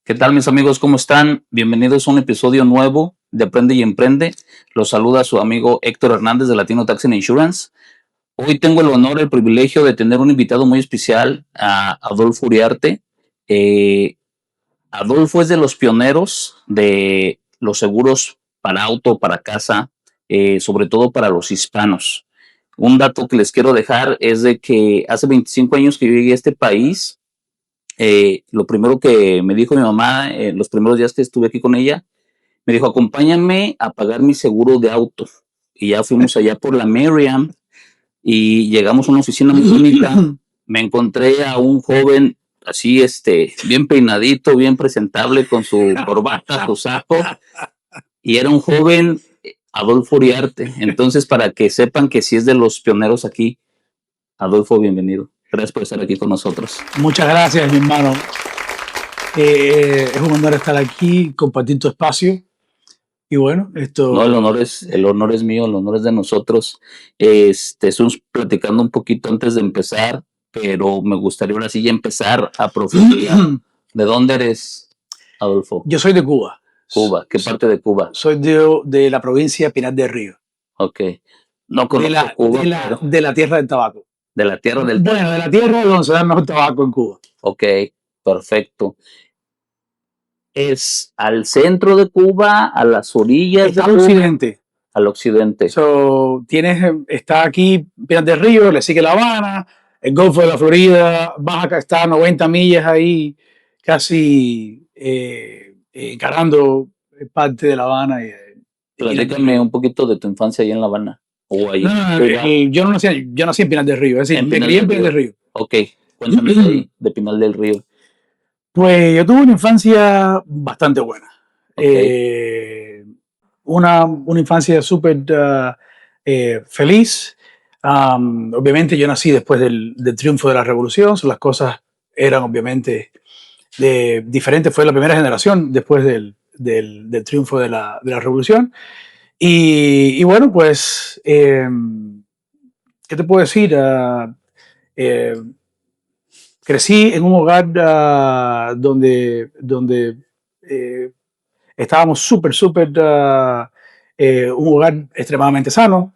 ¿Qué tal, mis amigos? ¿Cómo están? Bienvenidos a un episodio nuevo de Aprende y Emprende. Los saluda su amigo Héctor Hernández de Latino Tax and Insurance. Hoy tengo el honor, el privilegio de tener un invitado muy especial, a Adolfo Uriarte. Eh, Adolfo es de los pioneros de los seguros para auto, para casa, sobre todo para los hispanos. Un dato que les quiero dejar es de que hace 25 años que yo llegué a este país. Lo primero que me dijo mi mamá, los primeros días que estuve aquí con ella, me dijo: acompáñame a pagar mi seguro de auto. Y ya fuimos allá por la Merriam y llegamos a una oficina muy bonita. Me encontré a un joven así, bien peinadito, bien presentable, con su corbata, su saco, y era un joven Adolfo Uriarte. Entonces, para que sepan que sí es de los pioneros aquí, Adolfo, bienvenido. Gracias por estar aquí con nosotros. Muchas gracias, mi hermano. Es un honor estar aquí, compartir tu espacio. Y bueno, No, esto... el honor es mío, el honor es de nosotros. Estuvimos platicando un poquito antes de empezar, pero me gustaría ahora sí ya empezar a profundizar. ¿De dónde eres, Adolfo? Yo soy de Cuba. Cuba. ¿Qué parte de Cuba? Soy de la provincia de Pinar del Río, Ok. No de conozco la, Cuba, de la, pero de la tierra del tabaco. de la tierra del tabaco. Bueno, de la tierra donde se da el mejor tabaco en Cuba. Ok, perfecto. ¿Es al centro de Cuba, a las orillas Está de al Cuba? occidente. Al occidente. Está aquí Pinar del Río, le sigue La Habana, el Golfo de la Florida, baja, está a 90 millas ahí, casi encarando parte de La Habana y Pinar del Platícame Río. un poquito de tu infancia allá en La Habana. O No, ahí. no, Cuba. yo nací en Pinar del Río, es decir, En me Pinal crié en del Pinar del Río. Río. Ok, cuéntame de ahí, de Pinal del Río. Pues yo tuve una infancia bastante buena. Ok, Eh, una infancia súper feliz. Obviamente yo nací después del triunfo de la revolución, las cosas eran obviamente diferentes, fue la primera generación después del triunfo de la revolución. Y bueno, pues, ¿qué te puedo decir? Eh, Crecí en un hogar donde eh, estábamos súper, un hogar extremadamente sano.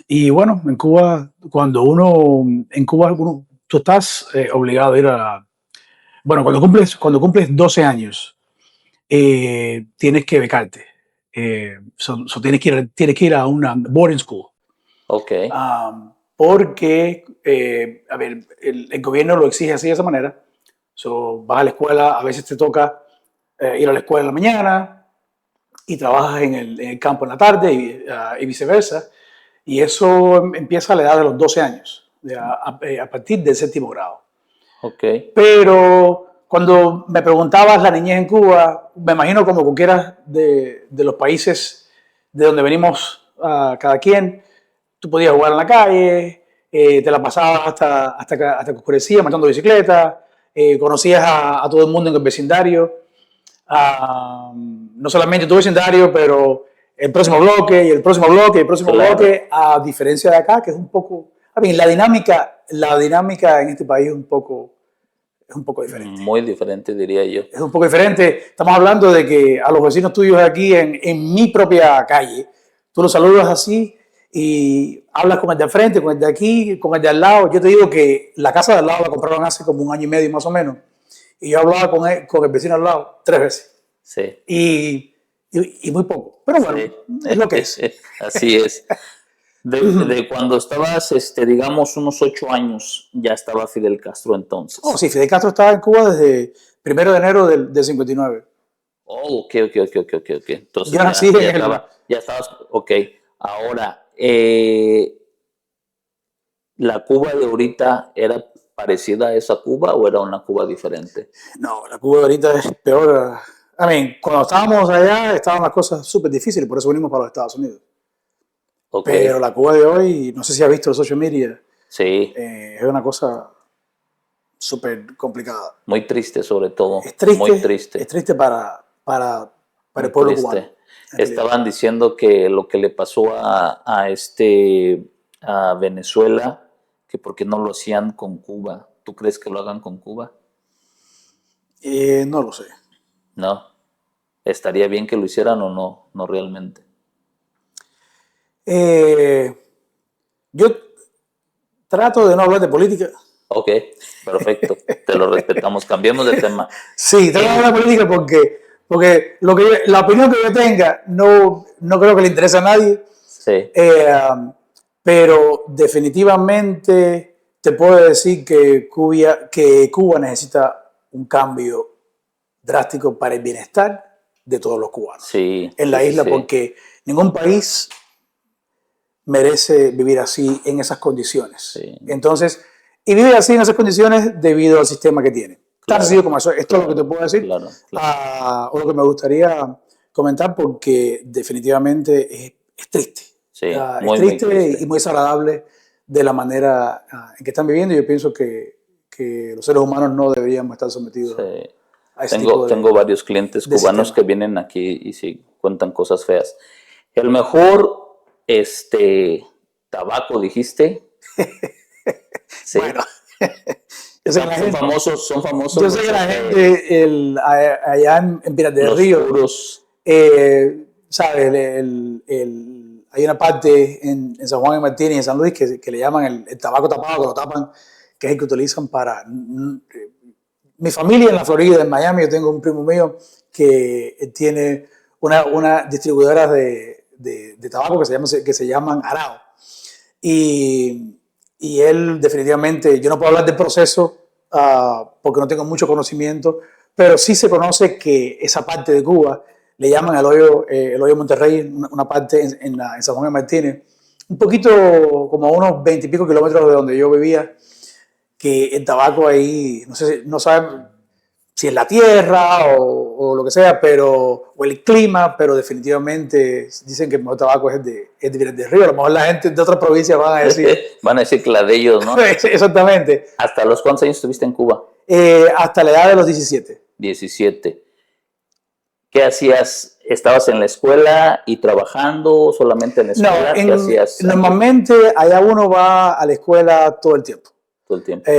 Y bueno, en Cuba tú estás obligado a ir bueno, cuando cumples 12 años, tienes que becarte. Tienes que ir a una boarding school. ok, Porque, a ver, el gobierno lo exige así de esa manera. Vas a la escuela, a veces te toca ir a la escuela en la mañana y trabajas en el campo en la tarde y viceversa. Y eso empieza a la edad de los 12 años, a partir del séptimo grado. ok. Pero cuando me preguntabas la niñez en Cuba, me imagino como cualquiera de los países de donde venimos cada quien, tú podías jugar en la calle, te la pasabas hasta que oscurecía montando bicicleta, conocías a todo el mundo en el vecindario, no solamente tu vecindario, pero el próximo bloque y el próximo bloque y el próximo Claro, bloque, a diferencia de acá, que es un poco, a mí, la dinámica en este país es un poco diferente. muy diferente diría yo. Es un poco diferente. Estamos hablando de que a los vecinos tuyos aquí en mi propia calle, tú los saludas así y hablas con el de frente, con el de aquí, con el de al lado. Yo te digo que la casa de al lado la compraron hace como un año y medio más o menos. Y yo hablaba con el vecino al lado 3 veces. Sí, Y muy poco. Pero bueno, sí. es lo que es. Así es. De cuando estabas, digamos, unos 8 años, ya estaba Fidel Castro Oh, entonces. sí, Fidel Castro estaba en Cuba desde 1 de enero del 59. Oh, ok. Entonces Yo nací en el... ya estabas, ok. Ahora, ¿la Cuba de ahorita era parecida a esa Cuba o era una Cuba diferente? No, la Cuba de ahorita es peor. Cuando estábamos allá estaban las cosas súper difíciles, por eso venimos para los Estados Unidos. Ok, Pero la Cuba de hoy, no sé si has visto el social media, sí, es una cosa súper complicada. muy triste sobre todo, Es muy triste, es triste. triste para Muy el pueblo cubano, triste. en realidad. Estaban diciendo que lo que le pasó a Venezuela, que por qué no lo hacían con Cuba. ¿Tú crees que lo hagan con Cuba? No lo sé. No. ¿Estaría bien que lo hicieran o no? No realmente. Yo trato de no hablar de política. Ok, perfecto. Te lo respetamos. Cambiemos de tema. Sí, trato de hablar de política porque la opinión que yo tenga no creo que le interese a nadie. Sí, Pero definitivamente te puedo decir que Cuba necesita un cambio drástico para el bienestar de todos los cubanos sí, en sí, la sí, isla, sí. porque ningún país merece vivir así en esas condiciones. Sí. Entonces, y vive así en esas condiciones debido al sistema que tiene. Tan Claro, sencillo como eso. Esto claro, es lo que te puedo decir. claro, claro. O lo que me gustaría comentar, porque definitivamente es triste. Sí, Es muy, muy triste triste. y muy desagradable de la manera en que están viviendo. Yo pienso que los seres humanos no deberíamos estar sometidos Sí. a ese tipo Tengo varios clientes de cubanos sistema. que vienen aquí y sí cuentan cosas feas. El mejor, tabaco, dijiste. Sí. Bueno, yo sé que la Son gente, famosos, son famosos yo sé los, que la gente allá en Pinas del los Río, puros. ¿sabes? Hay una parte en San Juan y Martín y en San Luis que le llaman el tabaco tapado, que lo tapan, que es el que utilizan para... Mi familia en la Florida, en Miami, yo tengo un primo mío que tiene una distribuidora de tabaco que se llaman Arao. Y él definitivamente, yo no puedo hablar del proceso porque no tengo mucho conocimiento, pero sí se conoce que esa parte de Cuba le llaman el hoyo Monterrey, una parte en San Juan de Martínez, un poquito como a unos 20 y pico kilómetros de donde yo vivía, que el tabaco ahí, no sé, no saben si es la tierra o lo que sea, o el clima, pero definitivamente dicen que el mejor tabaco es de Pinar del Río. A lo mejor la gente de otras provincias van a decir. Van a decir que la de ellos, ¿no? Exactamente. ¿Hasta los cuántos años estuviste en Cuba? Hasta la edad de los 17. 17. ¿Qué hacías? ¿Estabas en la escuela y trabajando solamente en la escuela? ¿Qué hacías? Normalmente allá uno va a la escuela todo el tiempo. Todo el tiempo.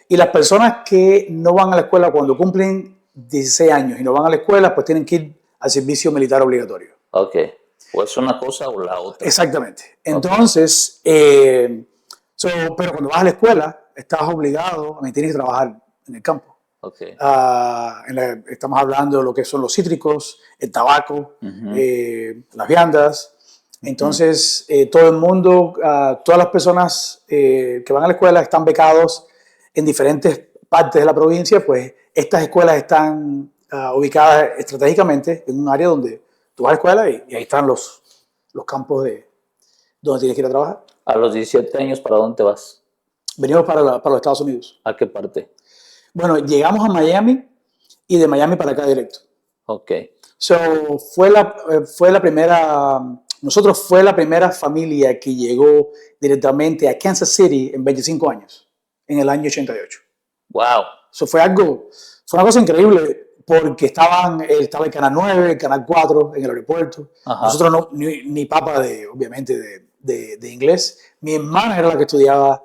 Y las personas que no van a la escuela cuando cumplen 16 años y no van a la escuela, pues tienen que ir al servicio militar obligatorio. Ok. O es una cosa o la otra. Exactamente. Entonces, pero cuando vas a la escuela, estás obligado, tienes que trabajar en el campo. Okay. Estamos hablando de lo que son los cítricos, el tabaco, las viandas. Entonces, todo el mundo, todas las personas que van a la escuela están becados en diferentes partes de la provincia, pues estas escuelas están ubicadas estratégicamente en un área donde tú vas a la escuela y ahí están los campos de donde tienes que ir a trabajar. A los 17 años, ¿para dónde te vas? Venimos para los Estados Unidos. ¿A qué parte? Bueno, llegamos a Miami y de Miami para acá directo. Ok. Fue la primera, nosotros fue la primera familia que llegó directamente a Kansas City en 25 años, en el año 88. Wow. Fue una cosa increíble porque estaba el Canal 9, el Canal 4 en el aeropuerto. Ajá. Nosotros ni papa obviamente de inglés. Mi hermana era la que estudiaba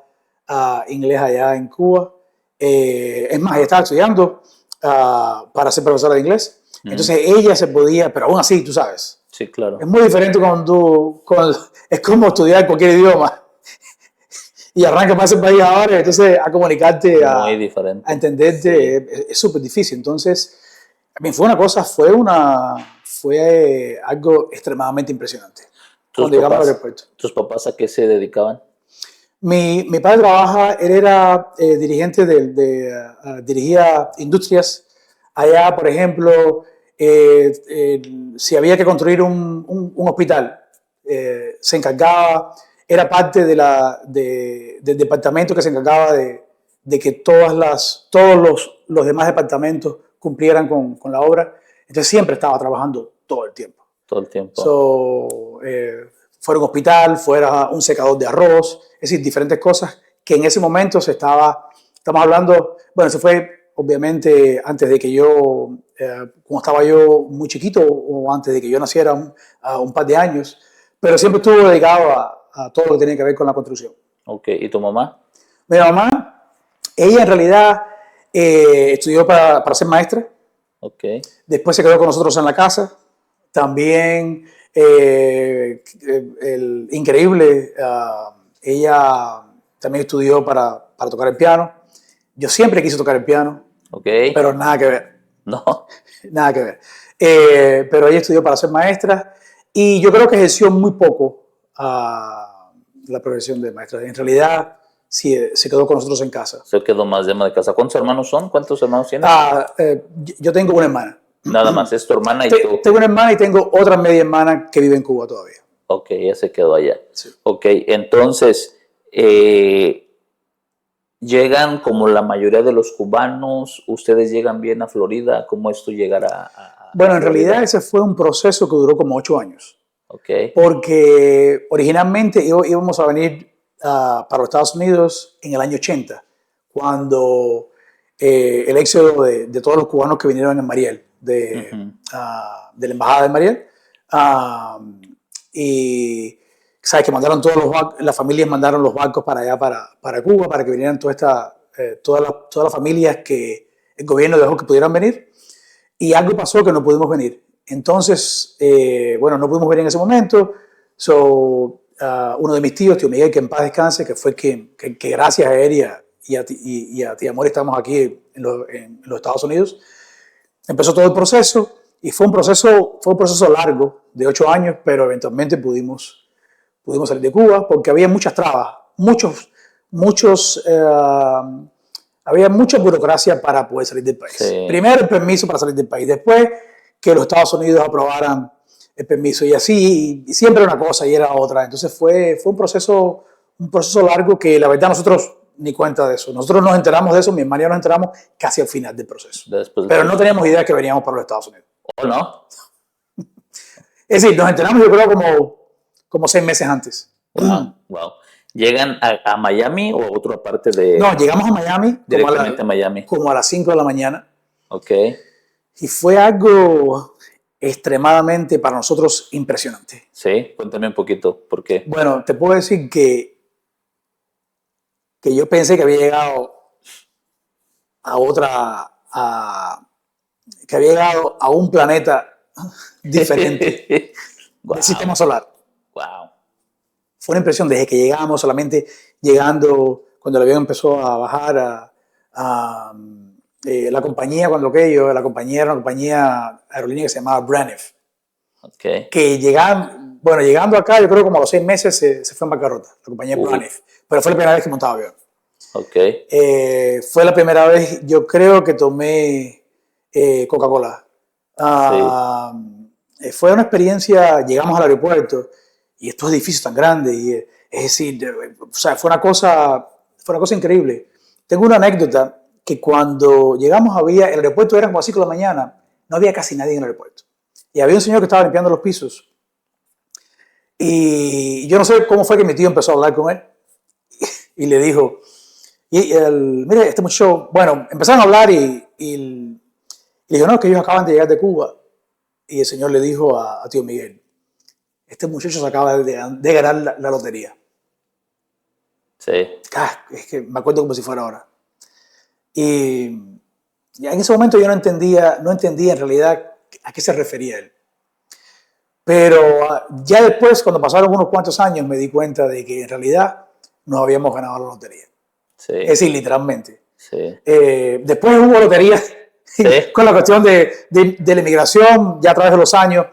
inglés allá en Cuba. Es más, ella estaba estudiando para ser profesora de inglés. Entonces ella se podía, pero aún así, tú sabes. Sí, claro. Es muy diferente es como estudiar cualquier idioma. Y arranca para ese país ahora, entonces a comunicarte, muy diferente. A entenderte, sí. Es súper difícil. Entonces, fue algo extremadamente impresionante. ¿Tus papás a qué se dedicaban? Mi padre trabaja, él era dirigente dirigía industrias. Allá, por ejemplo, si había que construir un hospital, se encargaba, era parte del departamento que se encargaba de que todos los demás departamentos cumplieran con la obra. Entonces siempre estaba trabajando todo el tiempo. Todo el tiempo. Fuera un hospital, fuera un secador de arroz, es decir, diferentes cosas que en ese momento estamos hablando, bueno, eso fue obviamente antes de que yo, como estaba yo muy chiquito o antes de que yo naciera un par de años, pero siempre estuvo dedicado a todo lo que tenía que ver con la construcción. Ok, ¿y tu mamá? Mi mamá, ella en realidad, Estudió para ser maestra. Ok. Después se quedó con nosotros en la casa. También, increíble, ella también estudió para tocar el piano. Yo siempre quise tocar el piano, Ok. pero nada que ver. No. Nada que ver. Pero ella estudió para ser maestra y yo creo que ejerció muy poco la profesión de maestra. En realidad, sí, se quedó con nosotros en casa. Se quedó más de ama de casa. ¿Cuántos hermanos son? ¿Cuántos hermanos tienes? Yo tengo una hermana. Nada más, es tu hermana y tú. Tengo una hermana y tengo otra media hermana que vive en Cuba todavía. Ok, ya se quedó allá. Sí. Ok, entonces, llegan como la mayoría de los cubanos, ustedes llegan bien a Florida, ¿cómo es tu llegar a Bueno, en Florida? realidad ese fue un proceso que duró como 8 años. Ok, Porque originalmente íbamos a venir para los Estados Unidos en el año 80, cuando el éxodo de todos los cubanos que vinieron en Mariel, de la embajada de Mariel, y sabes que mandaron todos las familias mandaron los barcos para allá, para Cuba, para que vinieran todas las familias que el gobierno dejó que pudieran venir, y algo pasó que no pudimos venir. Entonces, bueno, no pudimos venir en ese momento. Uno de mis tíos, tío Miguel, que en paz descanse, que fue que gracias a él y a tía Amor estamos aquí en los Estados Unidos, empezó todo el proceso y fue un proceso largo de 8 años, pero eventualmente pudimos salir de Cuba porque había muchas trabas, había mucha burocracia para poder salir del país. Sí. Primero el permiso para salir del país, después que los Estados Unidos aprobaran el permiso y así, y siempre era una cosa y era otra. Entonces fue un proceso largo que la verdad nosotros ni cuenta de eso. Nosotros nos enteramos de eso, mi hermana y yo nos enteramos casi al final del proceso. Pero no teníamos idea que veníamos para los Estados Unidos. ¿O no? Es decir, nos enteramos yo creo como 6 meses antes. Wow, wow. ¿Llegan a Miami o a otra parte de...? No, llegamos a Miami. Directamente a Miami. Como a las 5 de la mañana. Ok. Y fue algo extremadamente para nosotros impresionante. Sí, cuéntame un poquito, ¿por qué? Bueno, te puedo decir que yo pensé que había llegado que había llegado a un planeta diferente Wow. del sistema solar. Wow. Fue una impresión desde que llegamos, solamente llegando, cuando el avión empezó a bajar la compañía, la compañía era una compañía aerolínea que se llamaba Braniff. Okay. Que llegando acá, yo creo como a los 6 meses se fue en bancarrota, la compañía Braniff. Pero fue la primera vez que montaba avión. Okay. Fue la primera vez, yo creo que tomé Coca-Cola. Sí. Fue una experiencia, llegamos al aeropuerto y estos edificios tan grandes, es decir, o sea, fue una cosa increíble. Tengo una anécdota que cuando llegamos el aeropuerto era como a 5 de la mañana, no había casi nadie en el aeropuerto. Y había un señor que estaba limpiando los pisos. Y yo no sé cómo fue que mi tío empezó a hablar con él. Y le dijo, mire, este muchacho, bueno, empezaron a hablar y le dijo, no, que ellos acaban de llegar de Cuba. Y el señor le dijo a tío Miguel, este muchacho se acaba de ganar la lotería. Sí. Es que me acuerdo como si fuera ahora. Y en ese momento yo no entendía en realidad a qué se refería él. Pero ya después, cuando pasaron unos cuantos años, me di cuenta de que en realidad nos habíamos ganado la lotería. Sí. Es decir, literalmente. Sí. Después hubo loterías ¿sí? Con la cuestión de la inmigración ya a través de los años,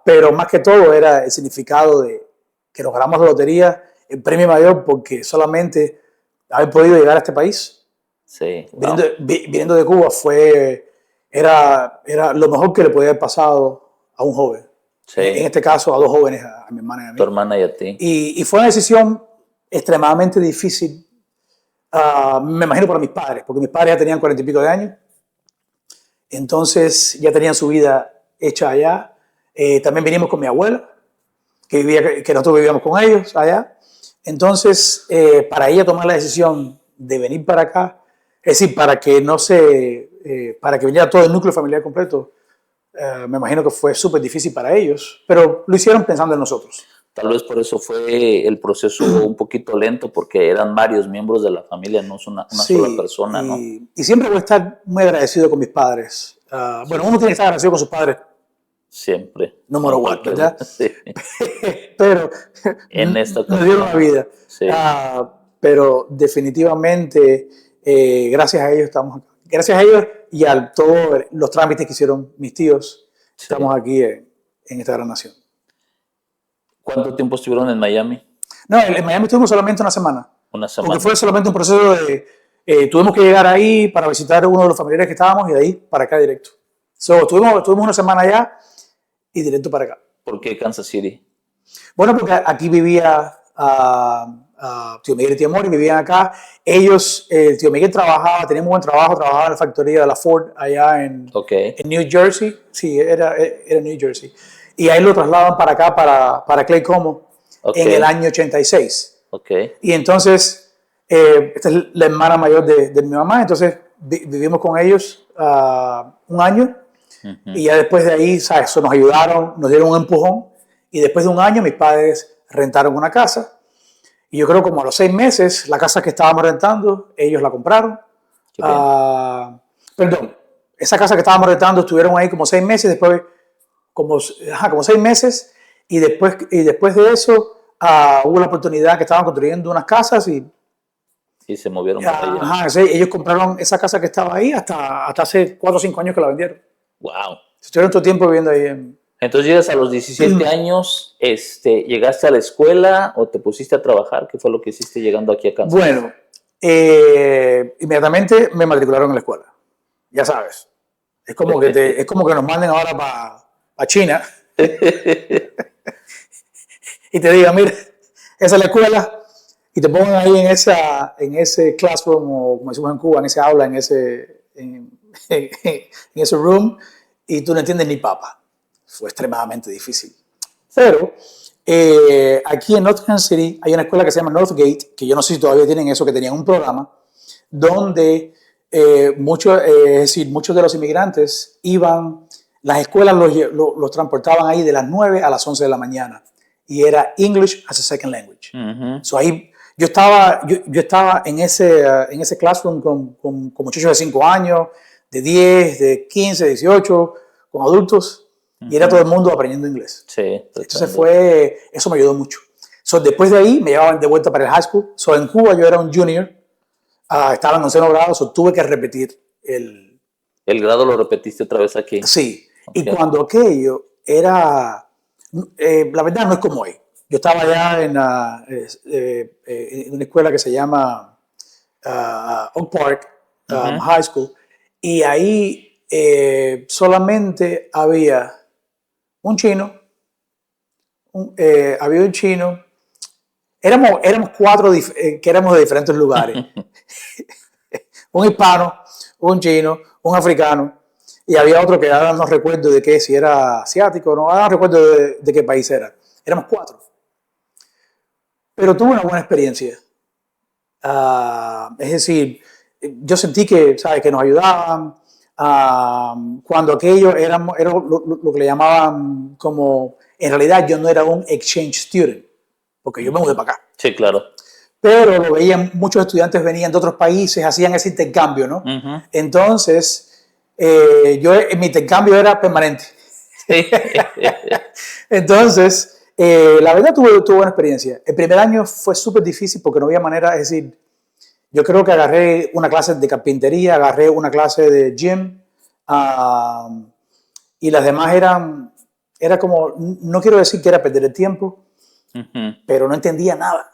pero más que todo era el significado de que nos ganamos la lotería, el premio mayor, porque solamente haber podido llegar a este país, sí. Wow. viniendo de Cuba, era lo mejor que le podía haber pasado a un joven. Sí. En este caso, a 2 jóvenes, a mi hermana y a mí. Tu hermana y a ti. Y fue una decisión extremadamente difícil, me imagino para mis padres, porque mis padres ya tenían 40 y pico de años. Entonces ya tenían su vida hecha allá. También vinimos con mi abuela, que nosotros vivíamos con ellos allá. Entonces, para ella tomar la decisión de venir para acá, es decir, para que viniera todo el núcleo familiar completo, me imagino que fue súper difícil para ellos, pero lo hicieron pensando en nosotros. Tal vez por eso fue el proceso un poquito lento, porque eran varios miembros de la familia, no es una Sí, sola persona, ¿no? y siempre voy a estar muy agradecido con mis padres. Bueno, uno tiene que estar agradecido con sus padres, Siempre. no matter Con what, cualquier... ¿verdad? Sí. Pero En esta nos dieron la ocasión, vida. sí. Pero definitivamente, gracias a ellos estamos acá. Gracias a ellos y a todos los trámites que hicieron mis tíos, Sí. estamos aquí en esta gran nación. ¿Cuánto tiempo estuvieron en Miami? No, en Miami estuvimos solamente una semana. Una semana. Porque fue solamente un proceso de... tuvimos que llegar ahí para visitar a uno de los familiares que estábamos y de ahí para acá directo. Tuvimos una semana allá y directo para acá. ¿Por qué Kansas City? Bueno, porque aquí vivía tío Miguel y tía Mori, vivían acá. Ellos, tío Miguel trabajaba, tenía muy buen trabajo, trabajaba en la factoría de la Ford allá en New Jersey. Sí, era New Jersey. Y ahí lo trasladan para acá, para Clay Como, en el año 86. Y entonces, esta es la hermana mayor de mi mamá, entonces vivimos con ellos un año. Y ya después de ahí, ¿sabes? Eso nos ayudaron, nos dieron un empujón. Y después de un año, mis padres rentaron una casa. Y yo creo como a los 6 meses, la casa que estábamos rentando, ellos la compraron. Perdón, esa casa que estábamos rentando estuvieron ahí como 6 meses, después como 6 meses. Y después de eso, hubo la oportunidad que estaban construyendo unas casas y se movieron para allá. Sí, ellos compraron esa casa que estaba ahí hasta hace 4 o 5 años que la vendieron. Wow. Estuvieron todo el tiempo viviendo ahí. Entonces llegas a los 17 años, ¿llegaste a la escuela o te pusiste a trabajar? ¿Qué fue lo que hiciste llegando aquí a Kansas? Bueno, inmediatamente me matricularon en la escuela. Ya sabes. Es como que nos manden ahora para China y te digan, mira, esa es la escuela, y te pongan ahí en ese classroom, o como decimos en Cuba, en ese aula, en ese room, y tú no entiendes ni papa. Fue extremadamente difícil. Pero aquí en North Kansas City hay una escuela que se llama Northgate, que yo no sé si todavía tienen eso, que tenían un programa donde muchos de los inmigrantes iban, las escuelas los transportaban ahí de las 9 a las 11 de la mañana. Y era English as a Second Language. So ahí yo estaba en ese classroom con muchachos de 5 años, de 10, de 15, 18, con adultos. Y era todo el mundo aprendiendo inglés. Sí. Entonces eso me ayudó mucho. Después de ahí me llevaban de vuelta para el high school. En Cuba yo era un junior, estaba en 11º grado, tuve que repetir el grado. ¿Lo repetiste otra vez aquí? Sí. Okay. Y cuando aquello era, la verdad no es como hoy. Yo estaba allá en una escuela que se llama Oak Park High School, y ahí solamente había un chino, éramos 4 que éramos de diferentes lugares. Un hispano, un chino, un africano, y había otro que ahora no recuerdo de qué, si era asiático, no recuerdo de qué país era. Éramos 4. Pero tuve una buena experiencia. Es decir, yo sentí que, ¿sabes?, que nos ayudaban. Cuando aquello era lo que le llamaban como, en realidad yo no era un exchange student, porque yo me mudé para acá. Sí, claro. Pero lo veían, muchos estudiantes venían de otros países, hacían ese intercambio, ¿no? Entonces, mi intercambio era permanente. Entonces, la verdad tuve buena experiencia. El primer año fue súper difícil porque no había manera, es decir, yo creo que agarré una clase de carpintería, agarré una clase de gym, y las demás era como, no quiero decir que era perder el tiempo, pero no entendía nada.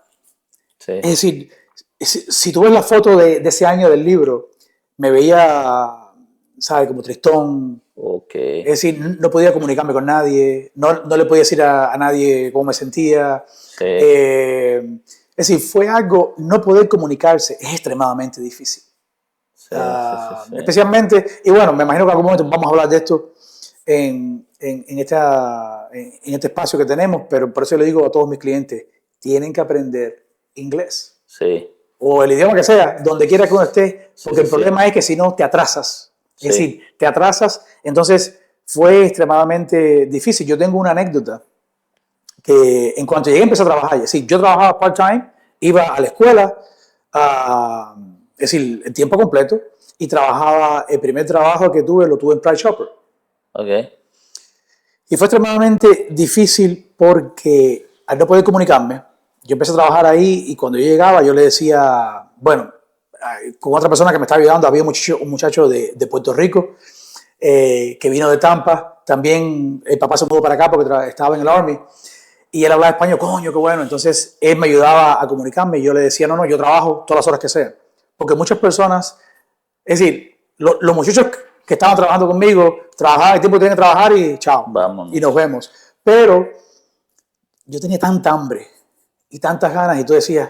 Sí. Es decir, si tú ves la foto de ese año del libro, me veía, ¿sabes?, como tristón. Okay. Es decir, no podía comunicarme con nadie, no le podía decir a nadie cómo me sentía. Sí. Es decir, fue algo, no poder comunicarse es extremadamente difícil. Sí. Especialmente, y bueno, me imagino que en algún momento vamos a hablar de esto en este espacio que tenemos, pero por eso le digo a todos mis clientes, tienen que aprender inglés. Sí. O el idioma que sea, donde quiera que uno esté, porque el problema es que si no te atrasas. Es decir, te atrasas, entonces fue extremadamente difícil. Yo tengo una anécdota que en cuanto llegué empecé a trabajar. Es decir, yo trabajaba part-time, iba a la escuela, es decir, en tiempo completo, y trabajaba, el primer trabajo que tuve lo tuve en Price Chopper. Okay. Y fue extremadamente difícil porque al no poder comunicarme, yo empecé a trabajar ahí y cuando yo llegaba yo le decía, bueno, con otra persona que me estaba ayudando, había un muchacho de Puerto Rico que vino de Tampa, también el papá se mudó para acá porque estaba en el Army y él hablaba español, coño, qué bueno, entonces él me ayudaba a comunicarme y yo le decía, no, yo trabajo todas las horas que sean, porque muchas personas, es decir, los muchachos que estaban trabajando conmigo, trabajaban el tiempo que tenían que trabajar y chao, Vámonos. y nos vemos, pero yo tenía tanta hambre y tantas ganas y tú decías,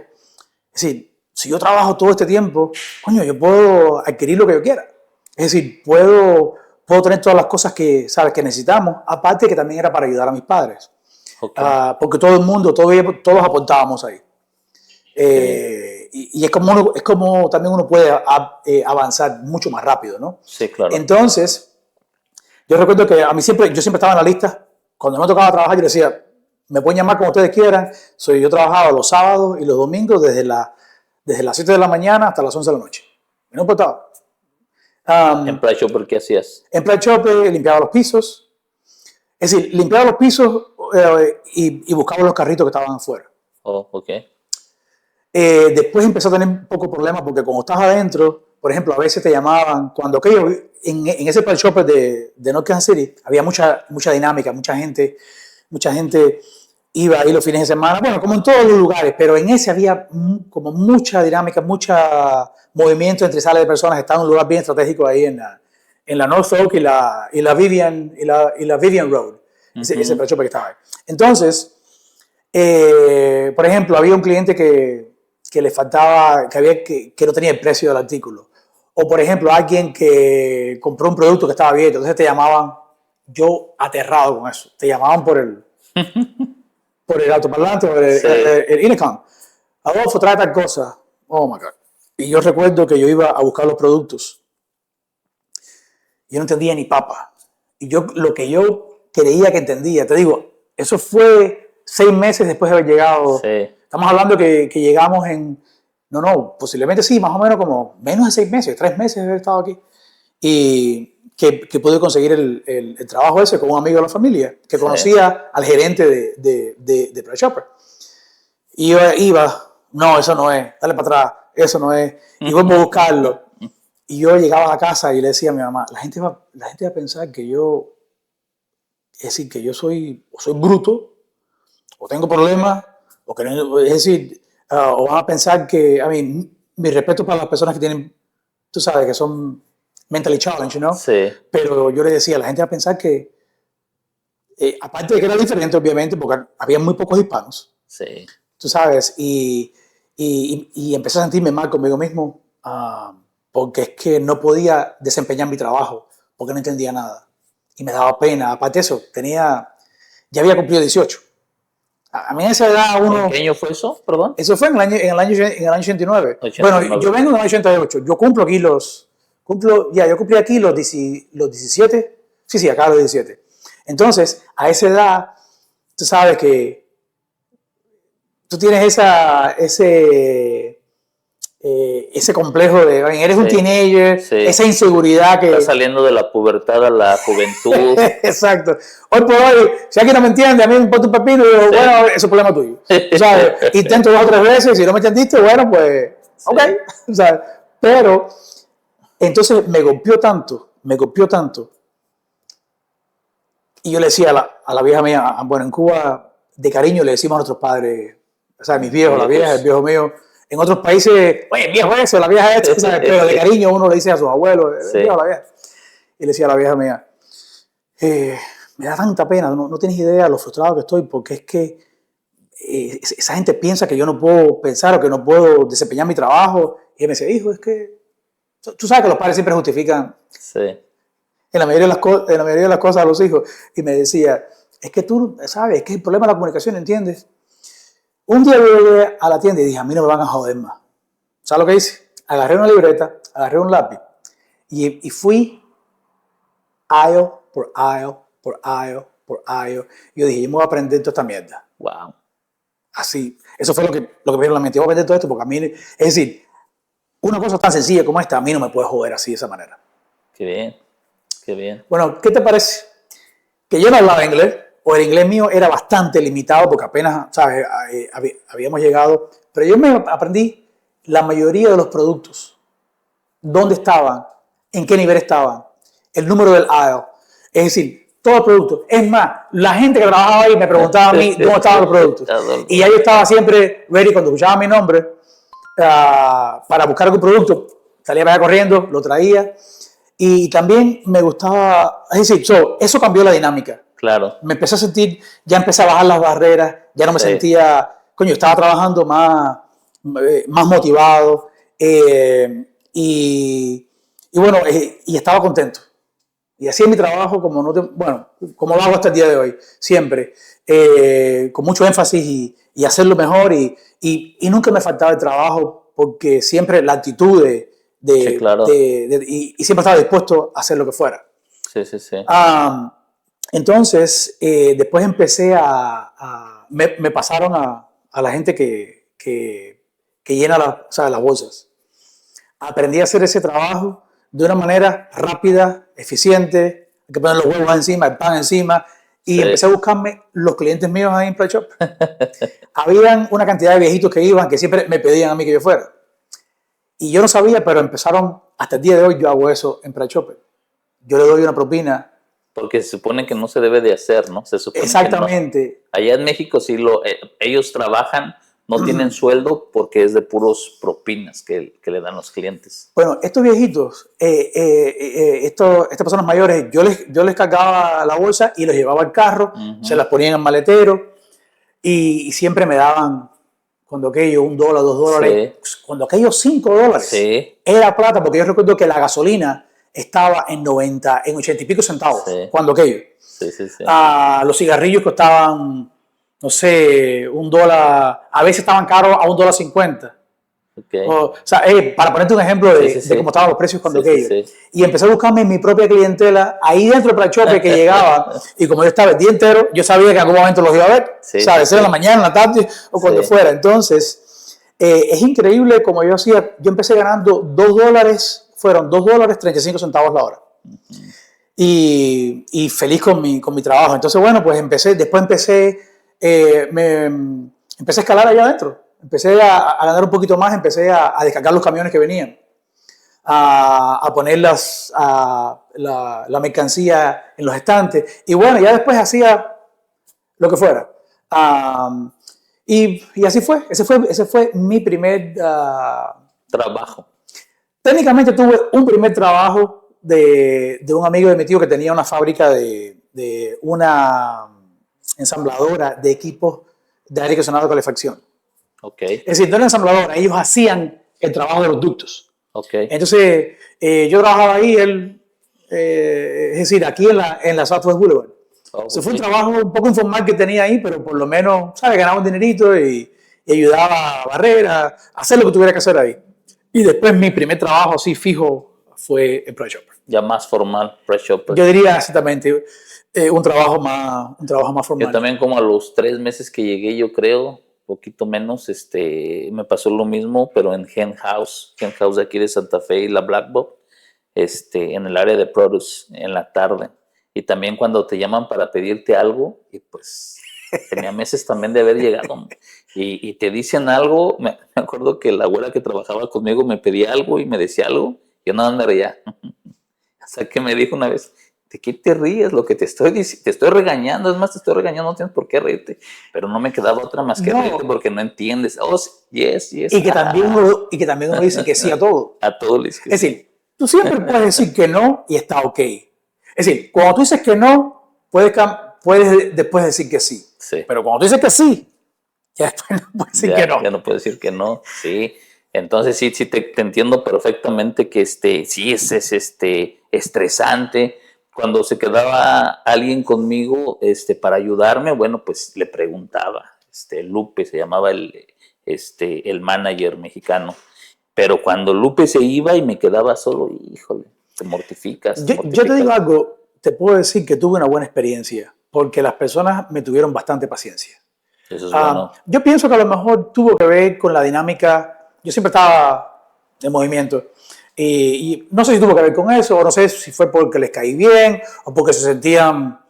es decir, si yo trabajo todo este tiempo, coño, yo puedo adquirir lo que yo quiera. Es decir, puedo tener todas las cosas que, ¿sabes?, que necesitamos, aparte que también era para ayudar a mis padres. Okay. Porque todo el mundo, todos aportábamos ahí. Y es como también uno puede avanzar mucho más rápido, ¿no? Sí, claro. Entonces, yo recuerdo que yo siempre estaba en la lista. Cuando me tocaba trabajar, yo decía, me pueden llamar como ustedes quieran. Yo trabajaba los sábados y los domingos desde las 7 de la mañana hasta las 11 de la noche. No importaba. ¿En Price Chopper qué hacías? En Price Chopper limpiaba los pisos. Es decir, limpiaba los pisos y buscaba los carritos que estaban afuera. Oh, ok. Después empezó a tener un poco de problemas porque cuando estás adentro, por ejemplo, a veces te llamaban, cuando en ese Price Chopper de North Kansas City, había mucha dinámica, mucha gente iba ahí los fines de semana, bueno, como en todos los lugares, pero en ese había como mucha dinámica, mucha movimiento entre salas de personas. Estaba en un lugar bien estratégico ahí en la North Oak y la Vivian Road, ese Price Chopper que estaba ahí. Entonces, por ejemplo, había un cliente que le faltaba, que no tenía el precio del artículo. O, por ejemplo, alguien que compró un producto que estaba abierto. Entonces te llamaban, yo aterrado con eso, te llamaban por el autoparlante, por el intercom. Adolfo, trae tal cosa. Oh, my God. Y yo recuerdo que yo iba a buscar los productos. Yo no entendía ni papa. Y lo que yo creía que entendía, te digo, eso fue 6 meses después de haber llegado. Sí. Estamos hablando que llegamos posiblemente sí, más o menos como menos de 6 meses, 3 meses de haber estado aquí. Y que pude conseguir el trabajo ese con un amigo de la familia, que conocía al gerente de Price Chopper. Y yo iba, no, eso no es, dale para atrás, eso no es, y vuelvo a buscarlo. Y yo llegaba a la casa y le decía a mi mamá, la gente va a pensar que es decir, que yo soy bruto, o tengo problemas, o que no, es decir, o van a pensar que, mi respeto para las personas que tienen, tú sabes, que son mentally challenged, ¿no? Sí. Pero yo le decía, la gente va a pensar que, aparte de que era diferente, obviamente, porque había muy pocos hispanos, Sí. tú sabes, y empecé a sentirme mal conmigo mismo, porque es que no podía desempeñar mi trabajo, porque no entendía nada. Y me daba pena. Aparte de eso, ya había cumplido 18. A mí en esa edad uno... ¿En qué año fue eso? Perdón. Eso fue en el año 89. 89. Bueno, yo vengo en el año 88. Yo cumplo aquí yo cumplí aquí los 17. Sí, acá los 17. Entonces, a esa edad, tú sabes que tú tienes ese complejo de, eres un teenager, esa inseguridad que... Estás saliendo de la pubertad a la juventud. Exacto. Hoy por hoy, si alguien no me entiende, a mí me importa un pepino, y digo, bueno, eso es problema tuyo. ¿Sabes? Intento 2 o 3 veces, si no me entendiste, bueno, pues, ok. ¿Sabes? Pero, entonces me golpeó tanto, y yo le decía a la vieja mía, bueno, en Cuba, de cariño le decimos a nuestros padres, o sea, mis viejos, la vieja, el viejo mío. En otros países, oye, el viejo ese, la vieja esta, ¿sabes? Pero de cariño uno le dice a sus abuelos, el viejo, la vieja. Y le decía a la vieja mía, me da tanta pena, no tienes idea lo frustrado que estoy, porque es que esa gente piensa que yo no puedo pensar o que no puedo desempeñar mi trabajo. Y él me decía, hijo, es que tú sabes que los padres siempre justifican en la mayoría de las cosas a los hijos. Y me decía, es que tú sabes, es que el problema de la comunicación, ¿entiendes? Un día yo llegué a la tienda y dije, a mí no me van a joder más. ¿Sabes lo que hice? Agarré una libreta, agarré un lápiz y fui aisle por aisle por aisle por aisle. Yo dije, yo me voy a aprender toda esta mierda. Wow. Así, eso fue lo que me vino a la mente. Voy a vender todo esto porque a mí, es decir, una cosa tan sencilla como esta, a mí no me puede joder así de esa manera. Qué bien, qué bien. Bueno, ¿qué te parece? Que yo no hablaba inglés, o el inglés mío era bastante limitado porque apenas, ¿sabes? Habíamos llegado, pero yo me aprendí la mayoría de los productos, dónde estaban, en qué nivel estaban, el número del aisle, es decir, todo el producto. Es más, la gente que trabajaba ahí me preguntaba a mí dónde estaban los productos. Y ya yo estaba siempre ready cuando escuchaba mi nombre para buscar algún producto. Salía para allá corriendo, lo traía. Y también me gustaba, es decir, eso cambió la dinámica. Claro. Me empecé a sentir, ya empecé a bajar las barreras, ya no me sentía, coño, estaba trabajando más motivado y bueno, y estaba contento. Y hacía mi trabajo como como lo hago hasta el día de hoy, siempre, con mucho énfasis y hacerlo mejor y nunca me faltaba el trabajo porque siempre la actitud sí, claro. y siempre estaba dispuesto a hacer lo que fuera. Sí, sí, sí. Entonces, después empecé me pasaron a la gente que llena las bolsas. Aprendí a hacer ese trabajo de una manera rápida, eficiente, hay que poner los huevos encima, el pan encima, y empecé a buscarme los clientes míos ahí en Price Chopper. Habían una cantidad de viejitos que iban, que siempre me pedían a mí que yo fuera. Y yo no sabía, pero empezaron, hasta el día de hoy yo hago eso en Price Chopper. Yo le doy una propina. Porque se supone que no se debe de hacer, ¿no? Se supone exactamente. Que no. Allá en México sí ellos trabajan, no tienen sueldo porque es de puros propinas que le dan los clientes. Bueno, estos viejitos, estas personas mayores, yo les cargaba la bolsa y los llevaba al carro, se las ponía en el maletero y siempre me daban, cuando aquello, $1, $2, sí. Cuando aquello $5, sí. Era plata, porque yo recuerdo que la gasolina estaba en 80 y pico centavos, sí. Cuando aquello. Sí, sí, sí. Los cigarrillos costaban, no sé, $1, a veces estaban caros a $1.50. Okay. O sea, para ponerte un ejemplo de cómo estaban los precios cuando aquello. Sí. Y empecé a buscarme mi propia clientela ahí dentro del Price Chopper que llegaba. Y como yo estaba el día entero, yo sabía que en algún momento los iba a ver. ¿Sabes? En la mañana, en la tarde o cuando fuera. Entonces, es increíble como yo hacía. Yo empecé ganando $2, fueron $2.35 la hora. Y feliz con mi trabajo. Entonces, bueno, pues después empecé a escalar allá adentro. Empecé a ganar un poquito más, empecé a descargar los camiones que venían, a poner la mercancía en los estantes. Y bueno, ya después hacía lo que fuera. Y así fue. Ese fue mi primer trabajo. Técnicamente tuve un primer trabajo de un amigo de mi tío que tenía una fábrica de una ensambladora de equipos de aire acondicionado de calefacción. Okay. Es decir, no era ensambladora, ellos hacían el trabajo de los ductos. Okay. Entonces, yo trabajaba ahí, es decir, aquí en la Southwest Boulevard. Okay. Fue un trabajo un poco informal que tenía ahí, pero por lo menos, ¿sabes? Ganaba un dinerito y ayudaba a barrer, a hacer lo que tuviera que hacer ahí. Y después mi primer trabajo así fijo fue en Price Chopper. Ya más formal, Price Chopper. Yo diría exactamente un trabajo más formal. Yo también como a los 3 meses que llegué, yo creo, poquito menos, me pasó lo mismo, pero en Hen House de aquí de Santa Fe y la Black Box, en el área de produce, en la tarde. Y también cuando te llaman para pedirte algo, y pues tenía meses también de haber llegado, y te dicen algo, me acuerdo que la abuela que trabajaba conmigo me pedía algo y me decía algo, yo nada me reía. Hasta que me dijo una vez, ¿de qué te ríes? Lo que te estoy regañando, es más, te estoy regañando, no tienes por qué reírte. Pero no me quedaba otra más que reírte porque no entiendes. Oh, yes. Y que también uno dice que sí a todo. A todo le dice que sí. Es decir, tú siempre puedes decir que no y está ok. Es decir, cuando tú dices que no, puedes después decir que sí. Pero cuando tú dices que sí, ya después no puedes decir que no. Ya no puedes decir que no, sí. Entonces sí te entiendo perfectamente que sí es estresante. Cuando se quedaba alguien conmigo para ayudarme, bueno, pues le preguntaba. Lupe se llamaba el manager mexicano. Pero cuando Lupe se iba y me quedaba solo, híjole, te mortificas. Yo te digo algo, te puedo decir que tuve una buena experiencia, porque las personas me tuvieron bastante paciencia. Eso es bueno. Yo pienso que a lo mejor tuvo que ver con la dinámica. Yo siempre estaba en movimiento. Y no sé si tuvo que ver con eso, o no sé si fue porque les caí bien, o porque se sentían,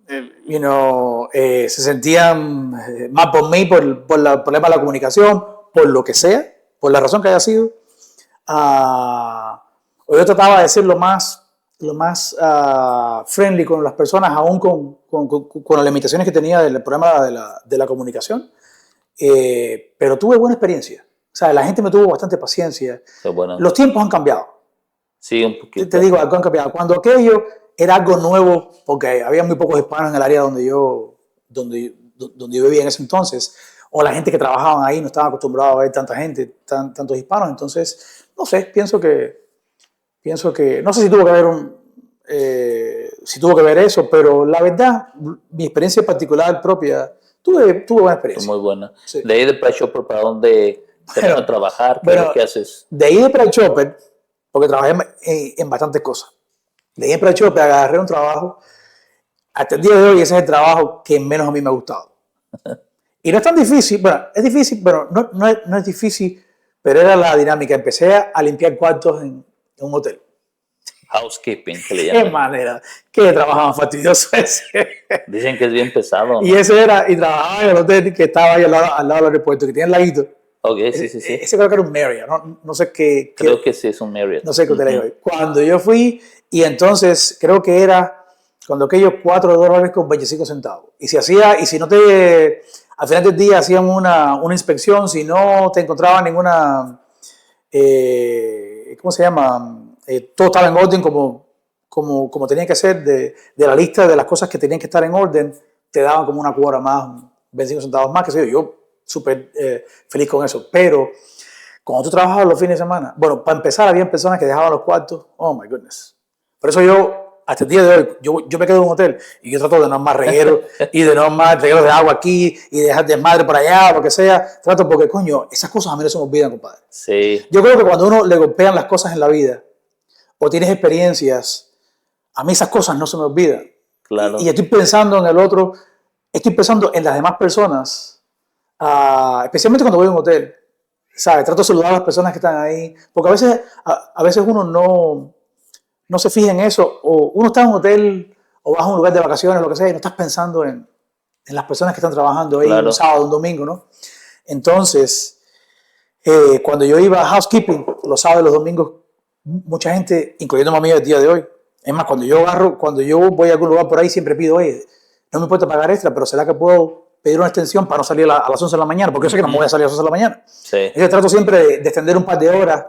se sentían mal por mí, por el problema de la comunicación, por lo que sea, por la razón que haya sido. Yo trataba de ser lo más friendly con las personas, aún con las limitaciones que tenía del problema de la comunicación. Pero tuve buena experiencia. O sea, la gente me tuvo bastante paciencia. Bueno. Los tiempos han cambiado. Sí, un poquito. Te digo, algo han cambiado. Cuando aquello era algo nuevo, porque había muy pocos hispanos en el área donde yo vivía en ese entonces, o la gente que trabajaban ahí no estaba acostumbrada a ver tanta gente, tantos hispanos. Entonces, no sé, pienso que no sé si tuvo que ver eso, pero la verdad, mi experiencia particular propia, tuve buena experiencia. Muy buena. Sí. De ahí de Price Chopper, ¿para dónde te vas a trabajar? ¿Qué haces? De ahí de Price Chopper, porque trabajé en bastantes cosas. De ahí de Price Chopper agarré un trabajo, hasta el día de hoy ese es el trabajo que menos a mí me ha gustado. Y no es tan difícil, bueno, es difícil, pero no es difícil, pero era la dinámica. Empecé a limpiar cuartos en un hotel. Housekeeping, que le llaman. Qué manera, qué trabajo más fastidioso ese. Dicen que es bien pesado, ¿no? Y ese era, y trabajaba en el hotel que estaba ahí al lado del aeropuerto, que tiene el laguito. Ok, sí. Ese creo que era un Marriott, no sé qué. Creo que sí es un Marriott. No sé qué hotel es hoy. Cuando yo fui, y entonces creo que era cuando aquellos $4.25. Y si no te, al final del día hacían una inspección, si no te encontraban ninguna, ¿cómo se llama? Todo estaba en orden como tenía que ser, de la lista de las cosas que tenían que estar en orden, te daban como una cuota más, 25 centavos más, que sé yo súper feliz con eso. Pero cuando tú trabajabas los fines de semana, bueno, para empezar, había personas que dejaban los cuartos, oh my goodness. Por eso yo, hasta el día de hoy, yo me quedo en un hotel y yo trato de no más reguero y de no más reguero de agua aquí y dejar desmadre por allá, lo que sea. Trato porque, coño, esas cosas a mí no se me olvidan, compadre. Sí. Yo creo que cuando uno le golpean las cosas en la vida o tienes experiencias, a mí esas cosas no se me olvidan. Claro. Y estoy pensando en el otro, estoy pensando en las demás personas, especialmente cuando voy a un hotel, ¿sabes? Trato de saludar a las personas que están ahí, porque a veces uno no se fija en eso, o uno está en un hotel o vas a un lugar de vacaciones, lo que sea, y no estás pensando en las personas que están trabajando ahí, claro, un sábado, un domingo, ¿no? Entonces, cuando yo iba a housekeeping, los sábados y los domingos, mucha gente, incluyendo a mí el día de hoy, es más, cuando yo voy a algún lugar por ahí, siempre pido, oye, no me importa pagar extra, pero ¿será que puedo pedir una extensión para no salir a las 11 de la mañana? Porque yo sé que no me voy a salir a las 11 de la mañana. Sí. Yo trato siempre de extender un par de horas.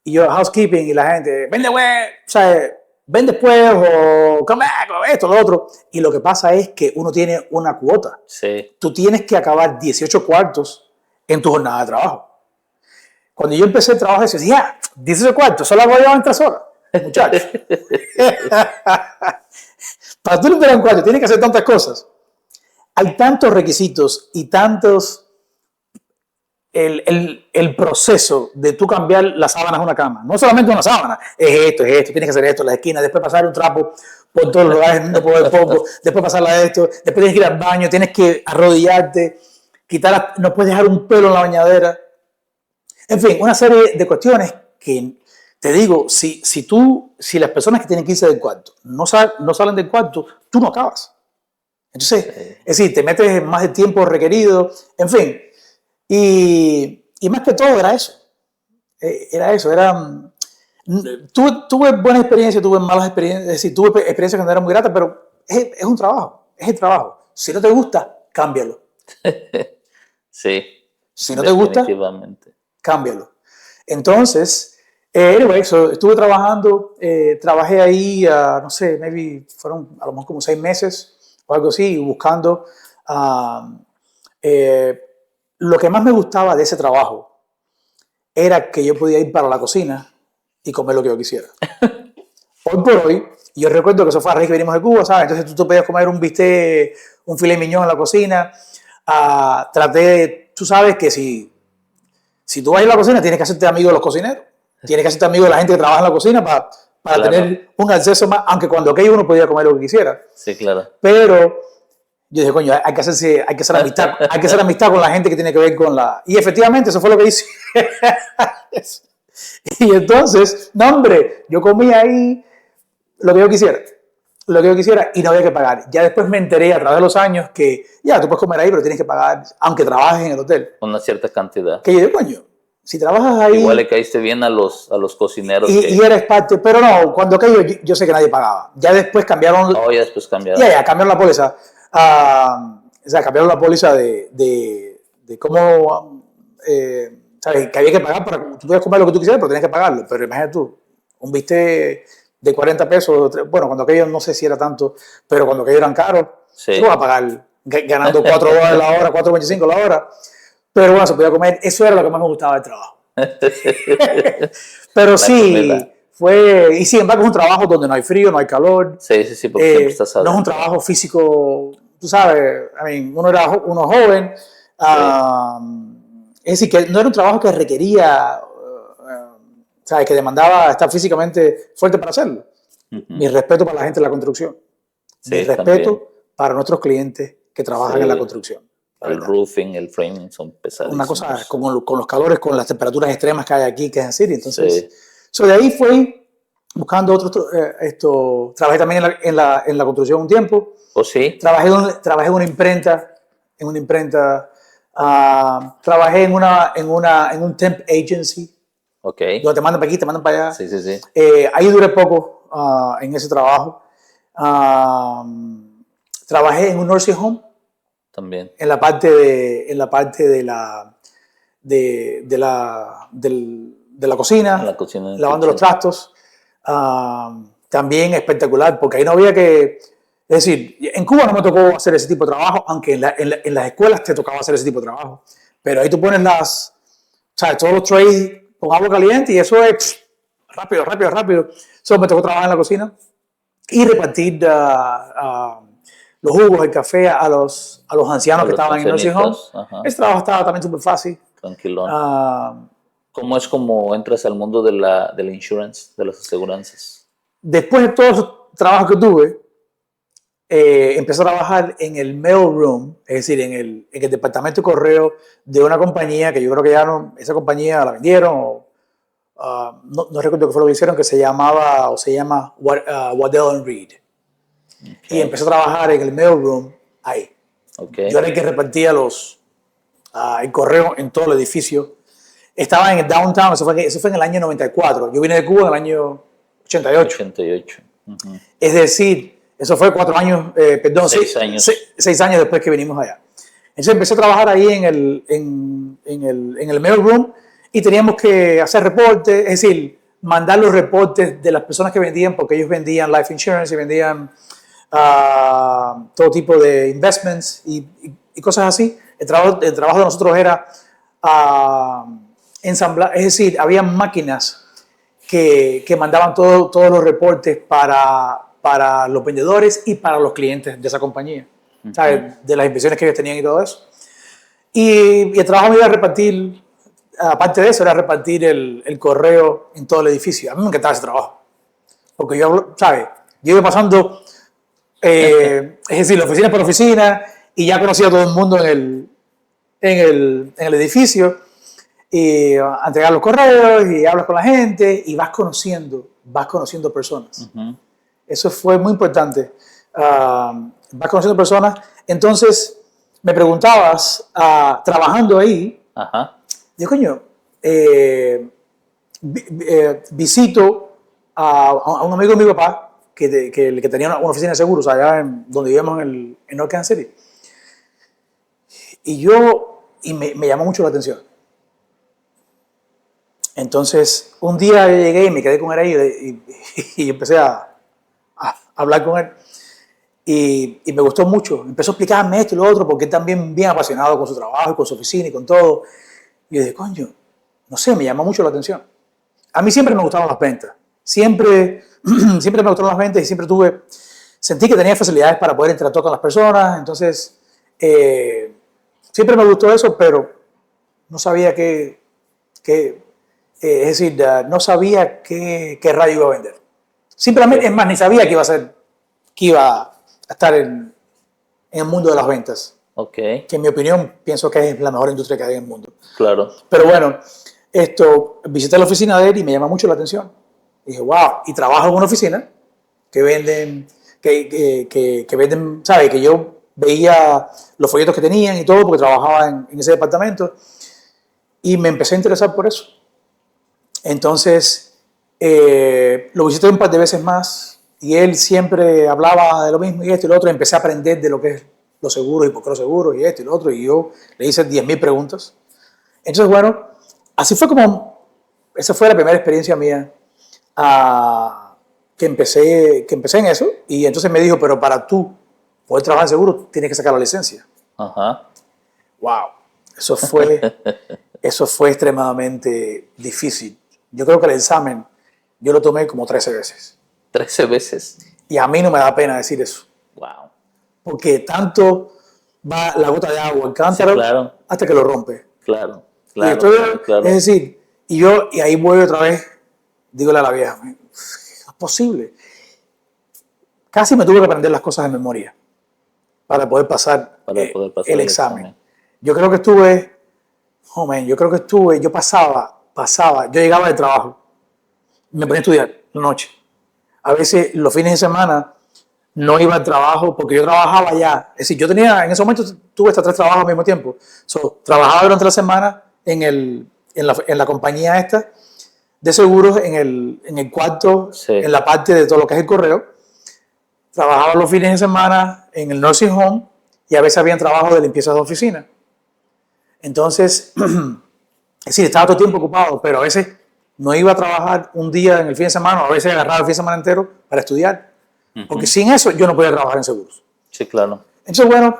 Y yo, housekeeping, y la gente, ven después, o come back, o esto, lo otro. Y lo que pasa es que uno tiene una cuota. Sí. Tú tienes que acabar 18 cuartos en tu jornada de trabajo. Cuando yo empecé el trabajo, decía, 18 cuartos, solo voy a llevar en 3 horas. Muchachos. Para tú limpiar un cuarto, tienes que hacer tantas cosas. Hay tantos requisitos y tantos... El proceso de tú cambiar las sábanas a una cama. No solamente una sábana. Es esto, tienes que hacer esto, las esquinas, después pasar un trapo por todos los lugares, después pasarla a esto, después tienes que ir al baño, tienes que arrodillarte, no puedes dejar un pelo en la bañadera. En fin, una serie de cuestiones que, te digo, si las personas que tienen que irse del cuarto no salen del cuarto, tú no acabas. Entonces, es decir, te metes más de tiempo requerido, en fin. Y más que todo era eso. Tuve buenas experiencias, tuve malas experiencias, es decir, tuve experiencias que no eran muy gratas, pero es un trabajo, es el trabajo. Si no te gusta, cámbialo. Sí. Si no te gusta, cámbialo. Entonces, anyway, estuve trabajando, trabajé ahí, no sé, fueron a lo mejor como 6 meses o algo así, buscando. Lo que más me gustaba de ese trabajo era que yo podía ir para la cocina y comer lo que yo quisiera. Hoy por hoy, yo recuerdo que eso fue a raíz que venimos de Cuba, ¿sabes? Entonces tú podías comer un bistec, un filet mignon en la cocina. Tú sabes que si tú vas a ir a la cocina, tienes que hacerte amigo de los cocineros. Tienes que hacerte amigo de la gente que trabaja en la cocina para claro, tener un acceso más, aunque cuando aquello uno podía comer lo que quisiera. Sí, claro. Pero yo dije, coño, hay que hacer amistad, hay que hacer amistad con la gente que tiene que ver con la... Y efectivamente eso fue lo que hice. Y entonces, no hombre, yo comía ahí lo que yo quisiera y no había que pagar. Ya después me enteré a través de los años que ya tú puedes comer ahí, pero tienes que pagar, aunque trabajes en el hotel. Una cierta cantidad. Que yo digo, coño, si trabajas ahí... Igual le caíste bien a los cocineros. Y eres parte, pero no, cuando aquello yo sé que nadie pagaba. Ya después cambiaron... Oh, ya después cambiaron. Ya, cambiaron la póliza. O sea, cambiaron la póliza de cómo... ¿sabes? Que había que pagar para... Tú podías comer lo que tú quisieras, pero tenías que pagarlo. Pero imagínate tú, un bistec de 40 pesos, bueno, cuando aquello no sé si era tanto, pero cuando aquello eran caros, Sí. tú vas a pagar ganando $4 la hora, $4.25 la hora. Pero bueno, se podía comer. Eso era lo que más me gustaba del trabajo. Pero sí, fue... Y sin embargo es un trabajo donde no hay frío, no hay calor. Sí, porque siempre estás adentro. No es un trabajo físico, tú sabes, uno joven. Es decir, que no era un trabajo que requería, ¿sabes? Que demandaba estar físicamente fuerte para hacerlo. Mi respeto para la gente de la construcción. Sí, Mi respeto para nuestros clientes que trabajan en la construcción. El roofing, el framing son pesadísimos. Una cosa con los calores, con las temperaturas extremas que hay aquí, que es en City. Entonces, de ahí fui buscando trabajé también en la construcción un tiempo. ¿Oh, sí? Trabajé en una imprenta, trabajé en un temp agency. Okay. Donde te mandan para aquí, te mandan para allá. Sí. Ahí duré poco en ese trabajo. Trabajé en un nursing home. También. En la parte de la cocina, lavando los trastos. También espectacular, porque ahí no había que... Es decir, en Cuba no me tocó hacer ese tipo de trabajo, aunque en las escuelas te tocaba hacer ese tipo de trabajo. Pero ahí tú pones todos los trays con agua caliente y eso es rápido. Eso me tocó trabajar en la cocina y repartir los jugos, el café a los ancianos que estaban en el nursing home. Ese trabajo estaba también súper fácil. Tranquilón. ¿Cómo es como entras al mundo de la insurance, de las aseguranzas? Después de todos esos trabajos que tuve, empecé a trabajar en el mail room, es decir, en el departamento de correo de una compañía que yo creo que ya no, esa compañía la vendieron no recuerdo qué fue lo que hicieron, que se llama Waddell & Reed. Okay. Y empecé a trabajar en el mail room ahí. Okay. Yo era el que repartía el correo en todo el edificio. Estaba en el downtown, eso fue en el año 94. Yo vine de Cuba en el año 88. Es decir, eso fue 4 años, perdón, 6 años. 6 años después que vinimos allá. Entonces empecé a trabajar ahí en el mail room y teníamos que hacer reportes, es decir, mandar los reportes de las personas que vendían, porque ellos vendían life insurance y vendían todo tipo de investments y cosas así. El trabajo de nosotros era ensamblar, es decir, había máquinas que mandaban todos los reportes para los vendedores y para los clientes de esa compañía, ¿sabes? De las inversiones que ellos tenían y todo eso. Y el trabajo me iba a repartir, aparte de eso, era repartir el correo en todo el edificio. A mí me encantaba ese trabajo, porque yo, ¿sabes? Yo iba pasando, es decir, oficina por oficina, y ya conocía a todo el mundo en el edificio, y a entregar los correos, y hablas con la gente, y vas conociendo personas. Eso fue muy importante. Vas conociendo personas. Entonces, me preguntabas, trabajando ahí, yo, coño, visito a un amigo de mi papá que tenía una oficina de seguros allá donde vivíamos en North Kansas City. Y me llamó mucho la atención. Entonces, un día yo llegué y me quedé con él ahí y empecé a hablar con él. Y me gustó mucho. Empezó a explicarme esto y lo otro, porque él también bien apasionado con su trabajo y con su oficina y con todo. Y yo dije, coño, no sé, me llamó mucho la atención. A mí siempre me gustaron las ventas. Siempre me gustaron las ventas y siempre sentí que tenía facilidades para poder interactuar con las personas. Entonces, siempre me gustó eso, pero no sabía es decir, no sabía qué radio iba a vender. Simplemente, es más, ni sabía que iba a estar en en el mundo de las ventas, Ok, que en mi opinión pienso que es la mejor industria que hay en el mundo. claro. Pero bueno, visité la oficina de él y me llama mucho la atención. Y dije, wow, y trabajo en una oficina que venden, que venden, ¿sabes? Que yo veía los folletos que tenían y todo porque trabajaba en ese departamento y me empecé a interesar por eso. Entonces, lo visité un par de veces más y él siempre hablaba de lo mismo y esto y lo otro. Y empecé a aprender de lo que es los seguros y por qué los seguros y esto y lo otro. Y yo le hice 10.000 preguntas. Entonces, bueno, así fue como, esa fue la primera experiencia mía que empecé en eso. Y entonces me dijo, pero para tú poder trabajar en seguro, tienes que sacar la licencia. Ajá. Wow, eso fue extremadamente difícil. Yo creo que el examen yo lo tomé como 13 veces. 13 veces. Y a mí no me da pena decir eso. Wow. Porque tanto va la gota de agua al cántaro Sí, claro. hasta que lo rompe. Claro, Y claro, esto claro. es decir, y ahí voy otra vez, dígole a la vieja, es posible. Casi me tuve que aprender las cosas de memoria para poder pasar, el examen. Yo creo que yo pasaba, yo llegaba del trabajo, me ponía a estudiar la noche. A veces los fines de semana no iba al trabajo porque yo trabajaba ya. Es decir, yo tenía, en ese momento tuve hasta 3 trabajos al mismo tiempo. Trabajaba durante la semana en la compañía esta de seguros, en el cuarto, Sí. en la parte de todo lo que es el correo. Trabajaba los fines de semana en el nursing home y a veces había trabajo de limpieza de oficina. Entonces, es decir, estaba todo el tiempo ocupado, pero a veces no iba a trabajar un día en el fin de semana, o a veces agarraba el fin de semana entero para estudiar. Porque sin eso yo no podía trabajar en seguros. Sí, claro. Entonces, bueno,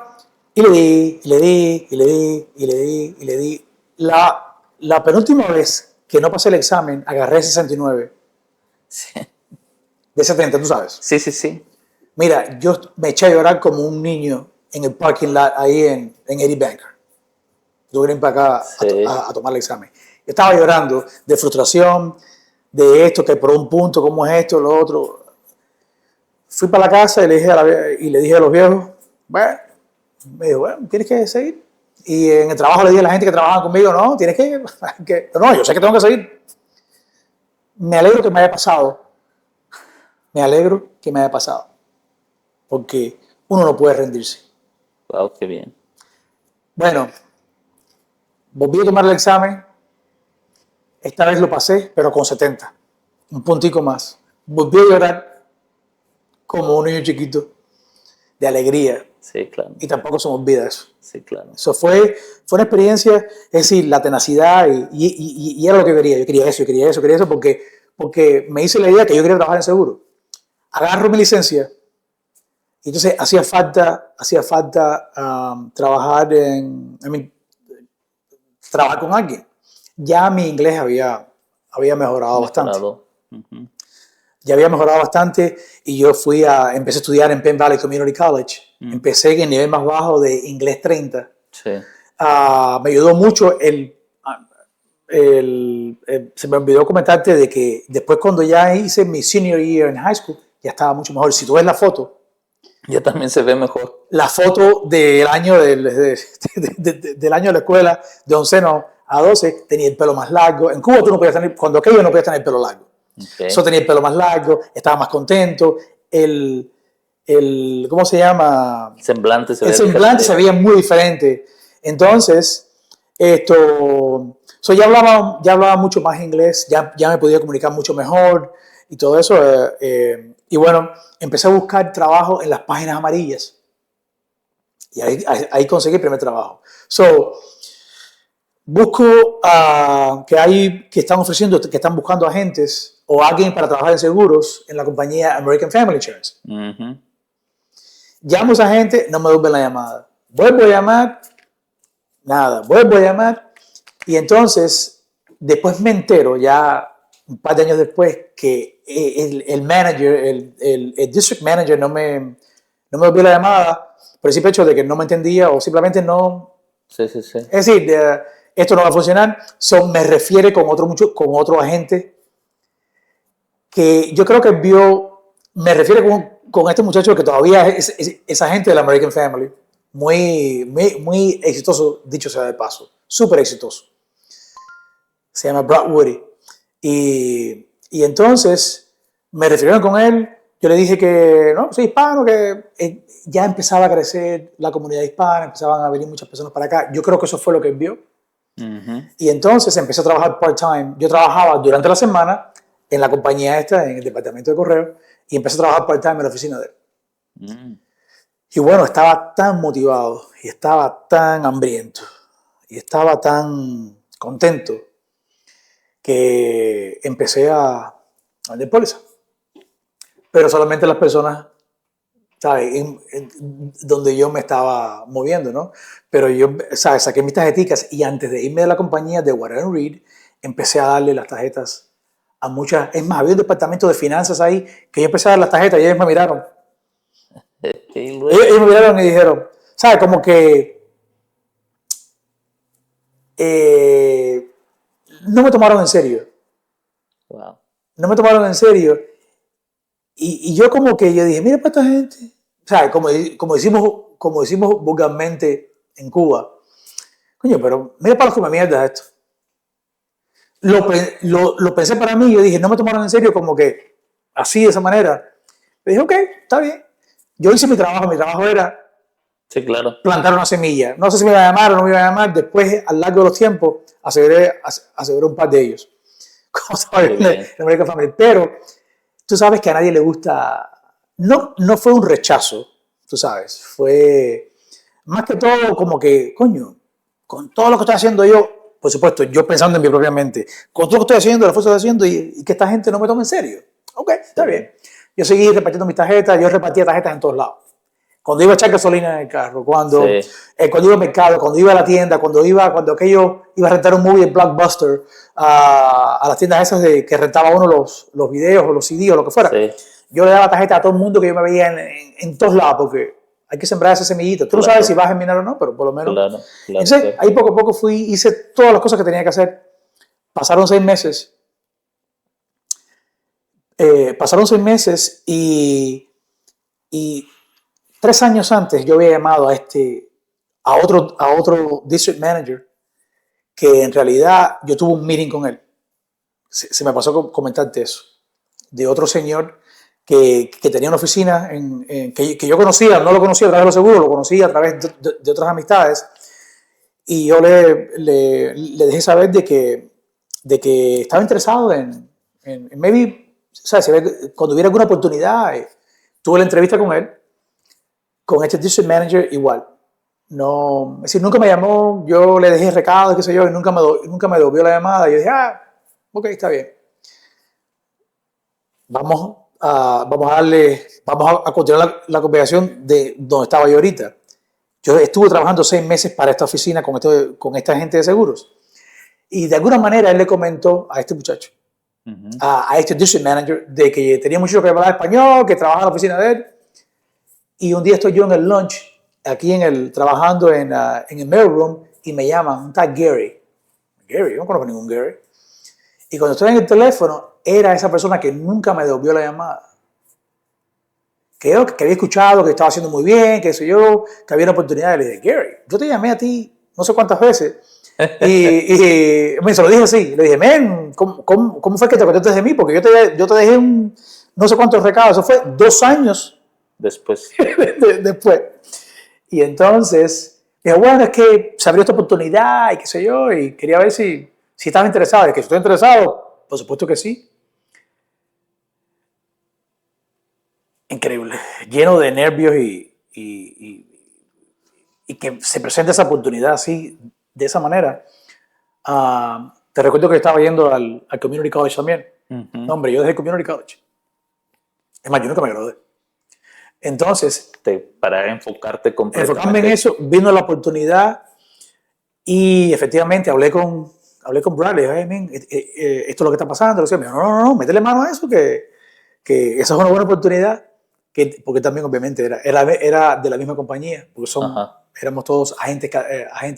y le di. La penúltima vez que no pasé el examen, agarré 69 Sí, de 70, tú sabes. sí. Mira, yo me eché a llorar como un niño en el parking lot ahí en Eddie Banker. Tuve que ir para acá Sí. a tomar el examen. Yo estaba llorando de frustración, de esto, que por un punto, cómo es esto, lo otro. Fui para la casa y le dije a los viejos, bueno, me dijo, bueno, tienes que seguir. Y en el trabajo le dije a la gente que trabajaba conmigo, no, tienes que no, yo sé que tengo que seguir. Me alegro que me haya pasado. Me alegro que me haya pasado. Porque uno no puede rendirse. Wow, qué bien. Bueno, volví a tomar el examen. Esta vez lo pasé, pero con 70. Un puntico más. Volví a llorar como un niño chiquito de alegría. Sí, claro. Y tampoco se me olvida eso. Sí, claro. Eso fue una experiencia, es decir, la tenacidad y era lo que quería. Yo quería eso, porque me hice la idea que yo quería trabajar en seguro. Agarro mi licencia y entonces hacía falta trabajar con alguien. Ya mi inglés había mejorado bastante. Uh-huh. Ya había mejorado bastante y yo empecé a estudiar en Penn Valley Community College. Empecé en el nivel más bajo de inglés 30. Sí. Me ayudó mucho se me olvidó comentarte de que después cuando ya hice mi senior year en high school, ya estaba mucho mejor. Si tú ves la foto, Ya también se ve mejor. la foto del año del año de la escuela, de onceno a 12, tenía el pelo más largo. En Cuba tú no podías tener, cuando aquello no podías tener el pelo largo. Okay. Eso tenía el pelo más largo, estaba más contento. ¿Cómo se llama? El semblante se veía muy diferente. Entonces, ya hablaba mucho más inglés, ya me podía comunicar mucho mejor y todo eso. Y bueno, empecé a buscar trabajo en las páginas amarillas. Y ahí conseguí el primer trabajo. Busco que están buscando agentes o alguien para trabajar en seguros en la compañía American Family Insurance. Uh-huh. Llamo a esa gente, no me devuelven la llamada. Vuelvo a llamar, nada. Vuelvo a llamar y entonces después me entero, ya un par de años después, que el manager, el district manager no me devolvió la llamada por el simple hecho de que no me entendía o simplemente no. Sí. Es decir, esto no va a funcionar. Me refiere con otro agente que yo creo que me refiere con este muchacho que todavía es esa gente de la American Family, muy exitoso, dicho sea de paso, súper exitoso. Se llama Brad Woody. Y entonces me refirieron con él. Yo le dije que no, soy hispano, que ya empezaba a crecer la comunidad hispana, empezaban a venir muchas personas para acá. Yo creo que eso fue lo que él vio. Y entonces empecé a trabajar part-time. Yo trabajaba durante la semana en la compañía esta, en el departamento de correo, y empecé a trabajar part-time en la oficina de él. Y bueno, estaba tan motivado, y estaba tan hambriento, y estaba tan contento, que empecé a vender póliza. Pero solamente las personas, ¿sabes? Donde yo me estaba moviendo, ¿no? Pero yo, ¿sabes? Saqué mis tarjeticas y antes de irme de la compañía de Warren Reed, empecé a darle las tarjetas a muchas. Es más, había un departamento de finanzas ahí que yo empecé a dar las tarjetas y ellos me miraron. Ellos me miraron y dijeron, ¿sabes? Como que no me tomaron en serio. Wow. No me tomaron en serio. Y yo como que yo dije, mira para esta gente. ¿Sabes? Como decimos vulgarmente en Cuba. Coño, pero mira para los que me mierda esto. Lo pensé para mí, yo dije, no me tomaron en serio como que así, de esa manera. Le dije, ok, está bien. Yo hice mi trabajo era Sí, claro. plantar una semilla. No sé si me iba a llamar o no me iba a llamar, después, al largo de los tiempos, aseguré un par de ellos. Como sabes, en American Family. Pero tú sabes que a nadie le gusta, no fue un rechazo, tú sabes, fue más que todo como que, coño, con todo lo que estoy haciendo yo, por supuesto, yo pensando en mi propia mente, con todo lo que estoy haciendo, el esfuerzo que estoy haciendo y que esta gente no me tome en serio. Ok, está bien. Yo seguí repartiendo mis tarjetas, yo repartía tarjetas en todos lados. Cuando iba a echar gasolina en el carro, cuando iba al mercado, cuando iba a la tienda, cuando aquello iba a rentar un movie de Blockbuster, a las tiendas esas que rentaba uno los videos o los CD o lo que fuera. Sí. Yo le daba tarjeta a todo el mundo que yo me veía en todos lados, porque hay que sembrar esa semillita. Tú no sabes si vas a germinar o no, pero por lo menos. Claro, entonces, ahí poco a poco hice todas las cosas que tenía que hacer. Pasaron 6 meses. Y 3 años antes yo había llamado a otro district manager que en realidad yo tuve un meeting con él. Se me pasó comentarte eso. De otro señor que tenía una oficina que yo conocía, no lo conocía a través de los seguros, lo conocía a través de otras amistades. Y yo le dejé saber de que estaba interesado en maybe, ¿sabes? Cuando hubiera alguna oportunidad, tuve la entrevista con él. Con este district manager igual. No, es decir, nunca me llamó, yo le dejé recados, qué sé yo, y nunca me devolvió la llamada. Y yo dije, ok, está bien. Vamos a continuar la conversación de donde estaba yo ahorita. Yo estuve trabajando 6 meses para esta oficina con esta gente de seguros. Y de alguna manera él le comentó a este muchacho, a este district manager, de que tenía mucho que hablar español, que trabajaba en la oficina de él. Y un día estoy yo en el lunch, aquí trabajando en el mailroom, y me llaman un tal Gary. Gary, yo no conozco ningún Gary. Y cuando estoy en el teléfono, era esa persona que nunca me devolvió la llamada. Que había escuchado, que estaba haciendo muy bien, que había una oportunidad. Le dije, Gary, yo te llamé a ti no sé cuántas veces. y se lo dije así. Le dije, men, ¿cómo fue que te acordaste de mí? Porque yo te dejé no sé cuántos recados. Eso fue 2 años. Después. Después. Y entonces, dijo, bueno, es que se abrió esta oportunidad y qué sé yo, y quería ver si estaba interesado. Y que si estoy interesado, por supuesto que sí. Increíble, lleno de nervios y que se presente esa oportunidad así, de esa manera. Te recuerdo que estaba yendo al Community College también. No, hombre, yo dejé Community College. Es más, yo nunca me gradué. Entonces, para enfocarte completamente. Enfocarme en eso, vino la oportunidad y efectivamente hablé con Brad. Le dije, hey, esto es lo que está pasando. Le dije, no, métele mano a eso, que esa es una buena oportunidad. Porque también, obviamente, era de la misma compañía, porque éramos todos agentes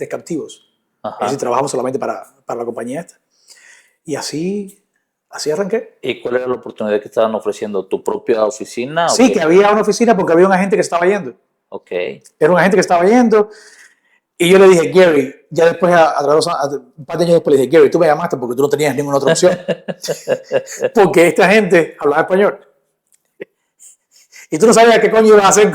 captivos. Es decir, trabajamos solamente para la compañía esta. Y así Así arranqué. ¿Y cuál era la oportunidad que estaban ofreciendo? ¿Tu propia oficina? Sí, ¿O que qué? había una oficina porque había un agente que estaba yendo. Ok. Era un agente que estaba yendo. Y yo le dije, Gary, ya después, un par de años después, le dije, Gary, tú me llamaste porque tú no tenías ninguna otra opción. Porque esta gente hablaba español. Y tú no sabías qué coño ibas a hacer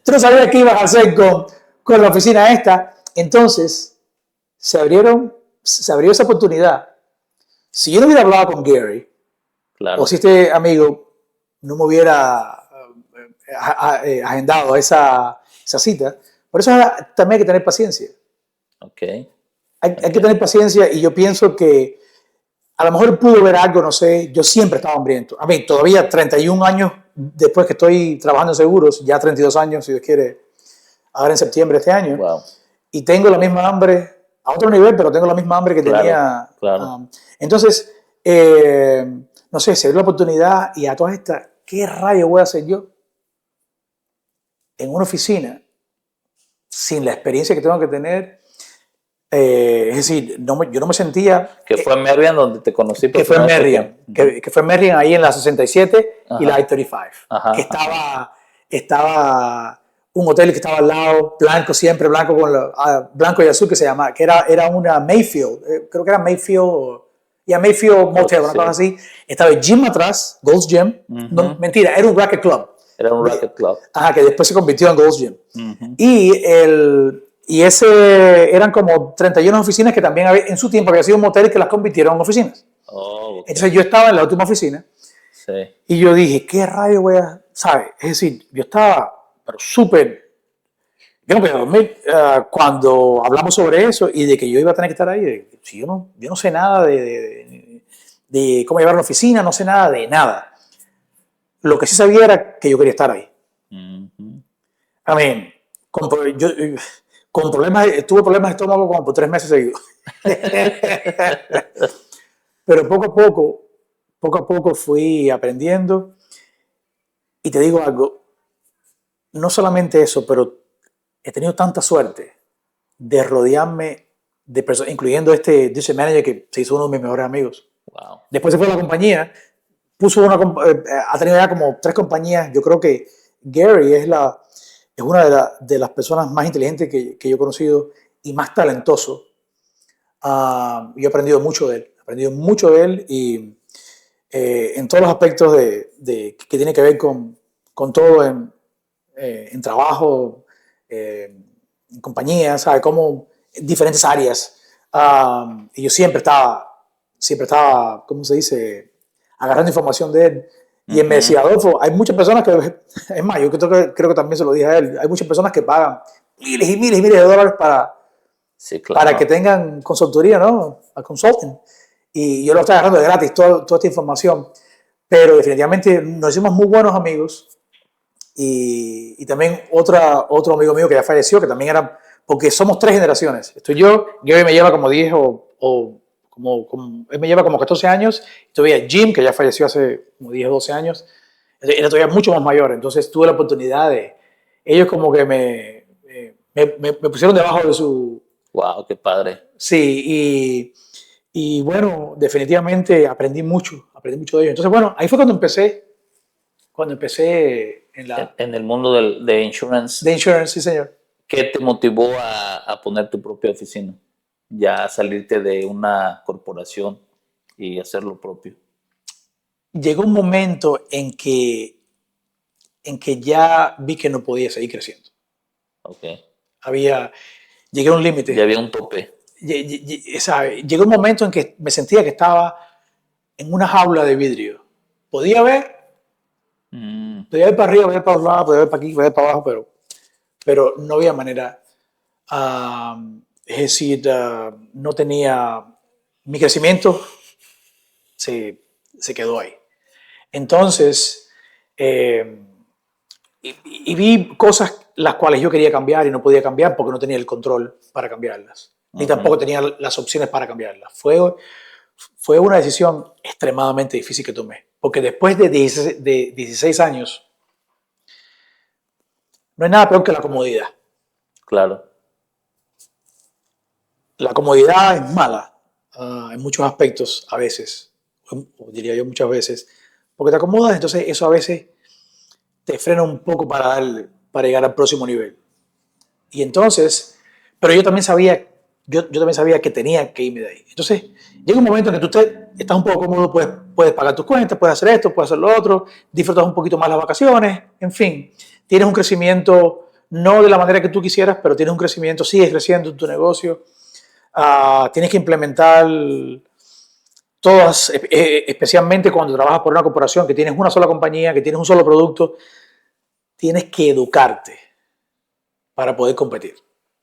tú no sabías qué ibas a hacer con la oficina esta. Entonces, se abrió esa oportunidad. Si yo no hubiera hablado con Gary, Claro. o si este amigo no me hubiera agendado esa cita, por eso también hay que tener paciencia. Ok. Hay que tener paciencia y yo pienso que a lo mejor pudo ver algo, no sé, yo siempre estaba hambriento. A mí, todavía 31 años después que estoy trabajando en seguros, ya 32 años, si Dios quiere, ahora en septiembre de este año, Wow. y tengo la misma hambre, a otro nivel, pero tengo la misma hambre que Claro, tenía. claro. Entonces, no sé, se dio la oportunidad y a todas estas, ¿qué rayo voy a hacer yo en una oficina sin la experiencia que tengo que tener? Es decir, yo no me sentía... Que fue en Merriam donde te conocí. Que fue en Merriam, que fue en Merriam ahí en la 67 Ajá. y la I-35, Ajá, que estaba un hotel que estaba al lado, blanco siempre, blanco blanco y azul, que se llamaba, que era una Mayfield, creo que era Mayfield, Mayfield Motel, una cosa así. Estaba el gym atrás, Gold's Gym, no, mentira, era un racket club. Era un racket club. Ajá, que después se convirtió en Gold's Gym. Uh-huh. Y ese eran como 31 oficinas que también en su tiempo había sido un motel que las convirtieron en oficinas. Oh, okay. Entonces yo estaba en la última oficina sí. y yo dije, ¿qué rayo voy a...? ¿Sabes? Es decir, yo estaba pero súper... Yo no podía dormir cuando hablamos sobre eso y de que yo iba a tener que estar ahí. Si yo no sé nada de cómo llevar una oficina, no sé nada de nada. Lo que sí sabía era que yo quería estar ahí. Uh-huh. I mean, tuve problemas de estómago como por 3 meses seguidos. Pero poco a poco fui aprendiendo. Y te digo algo, no solamente eso, pero he tenido tanta suerte de rodearme de personas, incluyendo este district manager que se hizo uno de mis mejores amigos. Wow. Después se fue a la compañía, ha tenido ya como 3 compañías. Yo creo que Gary es una de las personas más inteligentes que yo he conocido y más talentoso. Yo he aprendido mucho de él. Y en todos los aspectos que tiene que ver con todo en trabajo, en compañía, ¿sabes? Como diferentes áreas. Y yo siempre estaba, ¿cómo se dice? Agarrando información de él. Y él me decía, Adolfo, hay muchas personas que, es más, yo creo que también se lo dije a él, hay muchas personas que pagan miles y miles y miles de dólares sí, claro. para que tengan consultoría, ¿no? A consulting. Y yo lo estoy agarrando de gratis, toda esta información. Pero definitivamente nos hicimos muy buenos amigos. Y también otro amigo mío que ya falleció, que también era, porque somos 3 generaciones. Estoy yo, Gary me lleva como 10 él me lleva como 14 años. Y todavía Jim, que ya falleció hace como 10 o 12 años, era todavía mucho más mayor. Entonces tuve la oportunidad ellos como que me pusieron debajo de su... Wow, qué padre. Sí, y bueno, definitivamente aprendí mucho de ellos. Entonces, bueno, ahí fue cuando empecé en el mundo de insurance. De insurance, sí, señor. ¿Qué te motivó a poner tu propia oficina? Ya salirte de una corporación y hacer lo propio. Llegó un momento en que ya vi que no podía seguir creciendo. Ok. Llegué a un límite. Ya había un tope. Llegó un momento en que me sentía que estaba en una jaula de vidrio. Podía ver para arriba, podía ver para los lados, podía ver para aquí, podía ver para abajo, pero no había manera. Es decir, no tenía... Mi crecimiento se quedó ahí. Entonces, y vi cosas las cuales yo quería cambiar y no podía cambiar porque no tenía el control para cambiarlas. Ni tampoco tenía las opciones para cambiarlas. Fue una decisión extremadamente difícil que tomé. Porque después de 16 años, no hay nada peor que la comodidad. Claro. La comodidad es mala. en muchos aspectos a veces, o diría yo muchas veces, porque te acomodas, entonces eso a veces te frena un poco para llegar al próximo nivel. Y entonces, pero yo también sabía, yo también sabía que tenía que irme de ahí. Entonces, llega un momento en que tú estás un poco cómodo, puedes pagar tus cuentas, puedes hacer esto, puedes hacer lo otro, disfrutas un poquito más las vacaciones, en fin, tienes un crecimiento, no de la manera que tú quisieras, pero tienes un crecimiento, sigues creciendo en tu negocio, tienes que implementar todas, especialmente cuando trabajas por una corporación, que tienes una sola compañía, que tienes un solo producto, tienes que educarte para poder competir.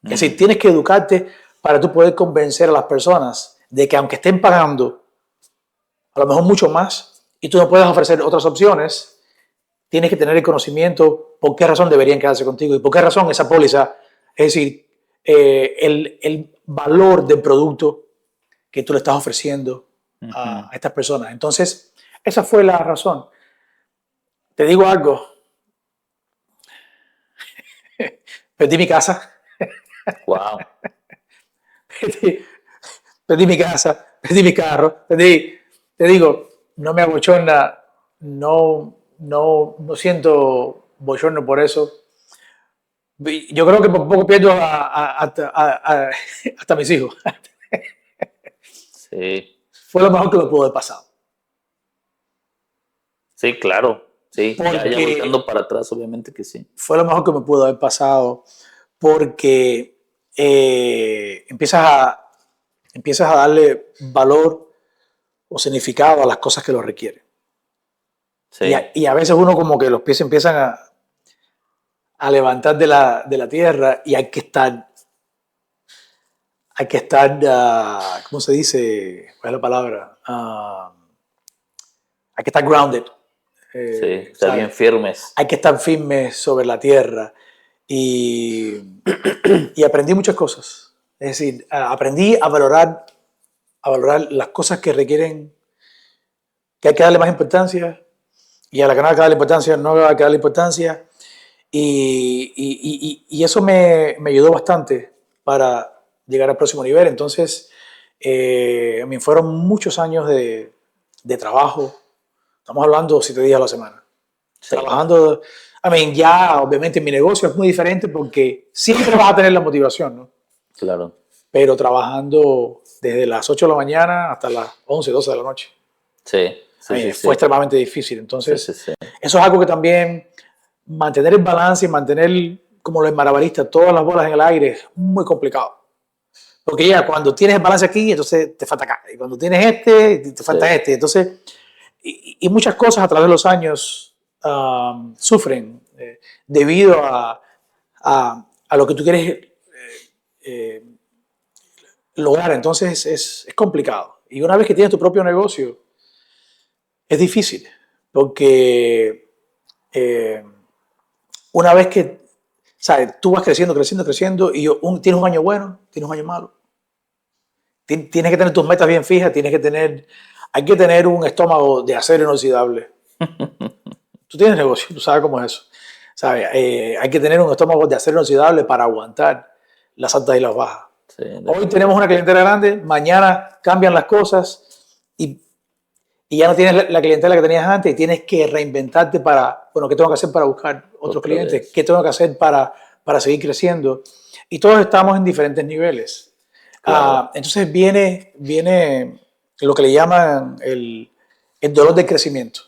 Es decir, tienes que educarte para tú poder convencer a las personas de que aunque estén pagando a lo mejor mucho más y tú no puedes ofrecer otras opciones, tienes que tener el conocimiento por qué razón deberían quedarse contigo y por qué razón esa póliza, es decir, el valor del producto que tú le estás ofreciendo a estas personas. Entonces, esa fue la razón. Te digo algo. Perdí mi casa. Wow. Perdí mi casa, perdí mi carro, te digo, no me abochorna, no siento bochorno por eso. Yo creo que por poco pierdo hasta mis hijos. Sí. Fue lo mejor que me pudo haber pasado. Sí, claro. Sí, ya Porque voltando para atrás, obviamente que sí. fue lo mejor que me pudo haber pasado porque empiezas a darle valor o significado a las cosas que lo requieren. Sí. Y a veces uno como que los pies empiezan a levantar de la tierra y hay que estar, ¿cómo se dice? ¿Cuál es la palabra? Hay que estar grounded. Sí, estar bien firmes. Hay que estar firmes sobre la tierra. Y aprendí muchas cosas. Es decir, aprendí a valorar las cosas que requieren, que hay que darle más importancia, y a la que no hay que darle importancia, no hay que darle importancia. Y eso me ayudó bastante para llegar al próximo nivel. Entonces, a mí fueron muchos años de trabajo. Estamos hablando 7 días a la semana. Sí. Trabajando, ya obviamente mi negocio es muy diferente porque siempre vas a tener la motivación, ¿no? Claro. Pero trabajando desde las 8 de la mañana hasta las 11, 12 de la noche. Sí. Fue extremadamente difícil. Entonces, eso es algo que también mantener el balance y mantener, como los malabaristas, todas las bolas en el aire es muy complicado. Porque ya cuando tienes el balance aquí, entonces te falta acá. Y cuando tienes este, te falta este. Entonces, y muchas cosas a través de los años sufren debido a lo que tú quieres lograr. Entonces es complicado. Y una vez que tienes tu propio negocio, es difícil. Porque una vez que, ¿sabes? Tú vas creciendo y tienes un año bueno, tienes un año malo. Tienes que tener tus metas bien fijas, hay que tener un estómago de acero inoxidable. Tú tienes negocio, tú sabes cómo es eso. ¿Sabes? Hay que tener un estómago de acero inoxidable para aguantar las altas y las bajas. Sí, hoy tenemos una clientela grande, mañana cambian las cosas y ya no tienes la clientela que tenías antes y tienes que reinventarte ¿qué tengo que hacer para buscar otros clientes? ¿Qué tengo que hacer para seguir creciendo? Y todos estamos en diferentes niveles. Claro. Entonces viene lo que le llaman el dolor del crecimiento.